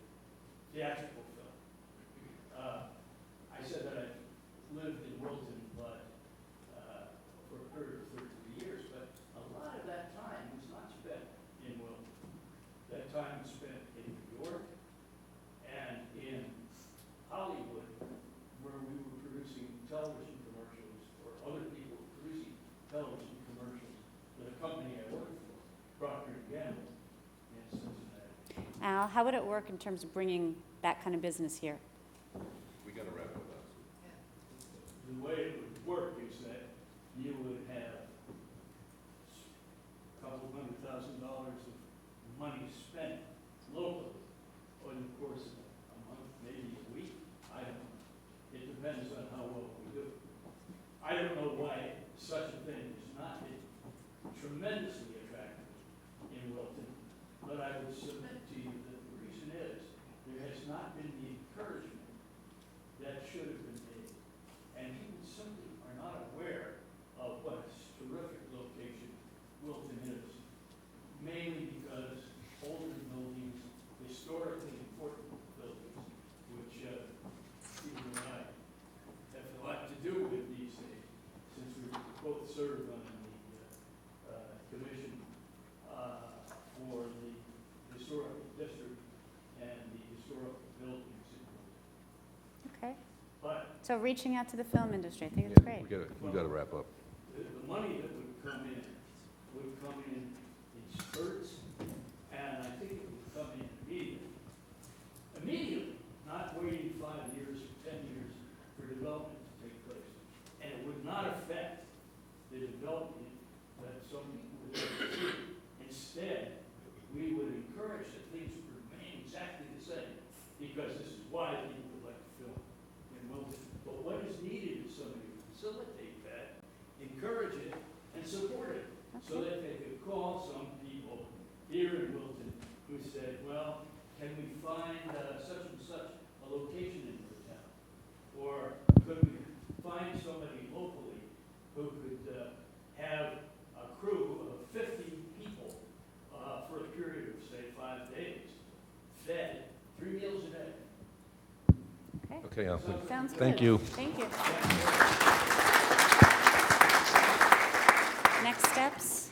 theatrical film. I said that I lived in Wilton, but for a period of 33 years, but a lot of that time was not spent in Wilton. That time was spent in New York and in Hollywood, where we were producing television commercials, or other people were producing television commercials for the company I worked for, Procter & Gamble in Cincinnati. Al, how would it work in terms of bringing that kind of business here? We got to wrap up. The way it would work is that you would have a couple $100,000 of money spent locally over the course of a month, maybe a week. I don't know. It depends on how well we do. I don't know why such a thing is not tremendously attractive in Wilton, but I would submit to you that the reason is there has not been the encouragement that should have been made. And people simply are not aware of what a terrific location Wilton is, mainly because older buildings, historically important buildings, which people and I have a lot to do with these days, since we both serve on the commission for the historical district and the historical buildings in Wilton. Okay. But So reaching out to the film industry, I think it's great. We got to wrap up. the money that would come in spurts, and I think it would come in immediately. Immediately, not waiting 5 years or 10 years for development to take place. And it would not affect the development that some people would like to see. Instead, we would encourage that things would remain exactly the same, because this is why people would like to film in Wilton. But what is needed is somebody to facilitate that, encourage it, and support it, so that they could call some people here in Wilton who said, well, can we find such and such a location in the town? Or could we find somebody locally who could have a crew of 50 people for a period of, say, 5 days, fed 3 meals a day? Okay. Okay, Alfred. Sounds good. Thank you. Thank you. Next steps?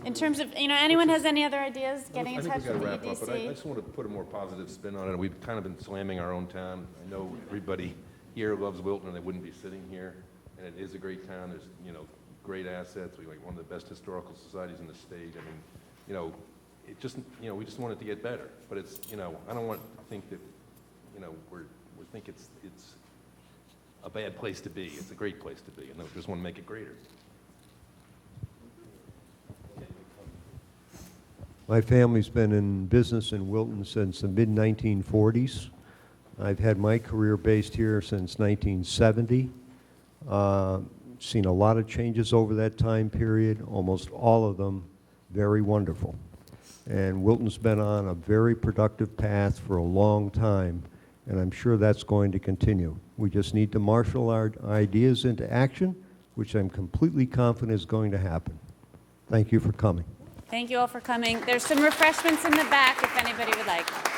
In terms of, anyone has any other ideas, getting in touch with the I think we got to wrap up, but I EDC? just want to put a more positive spin on it. We've kind of been slamming our own town. I know everybody here loves Wilton, and they wouldn't be sitting here and it is a great town. There's, great assets. We like one of the best historical societies in the state. I mean, it just, we just want it to get better. But it's, I don't want to think that, we think it's a bad place to be. It's a great place to be, and we just want to make it greater. My family's been in business in Wilton since the mid-1940s. I've had my career based here since 1970. Seen a lot of changes over that time period, almost all of them very wonderful. And Wilton's been on a very productive path for a long time, and I'm sure that's going to continue. We just need to marshal our ideas into action, which I'm completely confident is going to happen. Thank you for coming. Thank you all for coming. There's some refreshments in the back if anybody would like.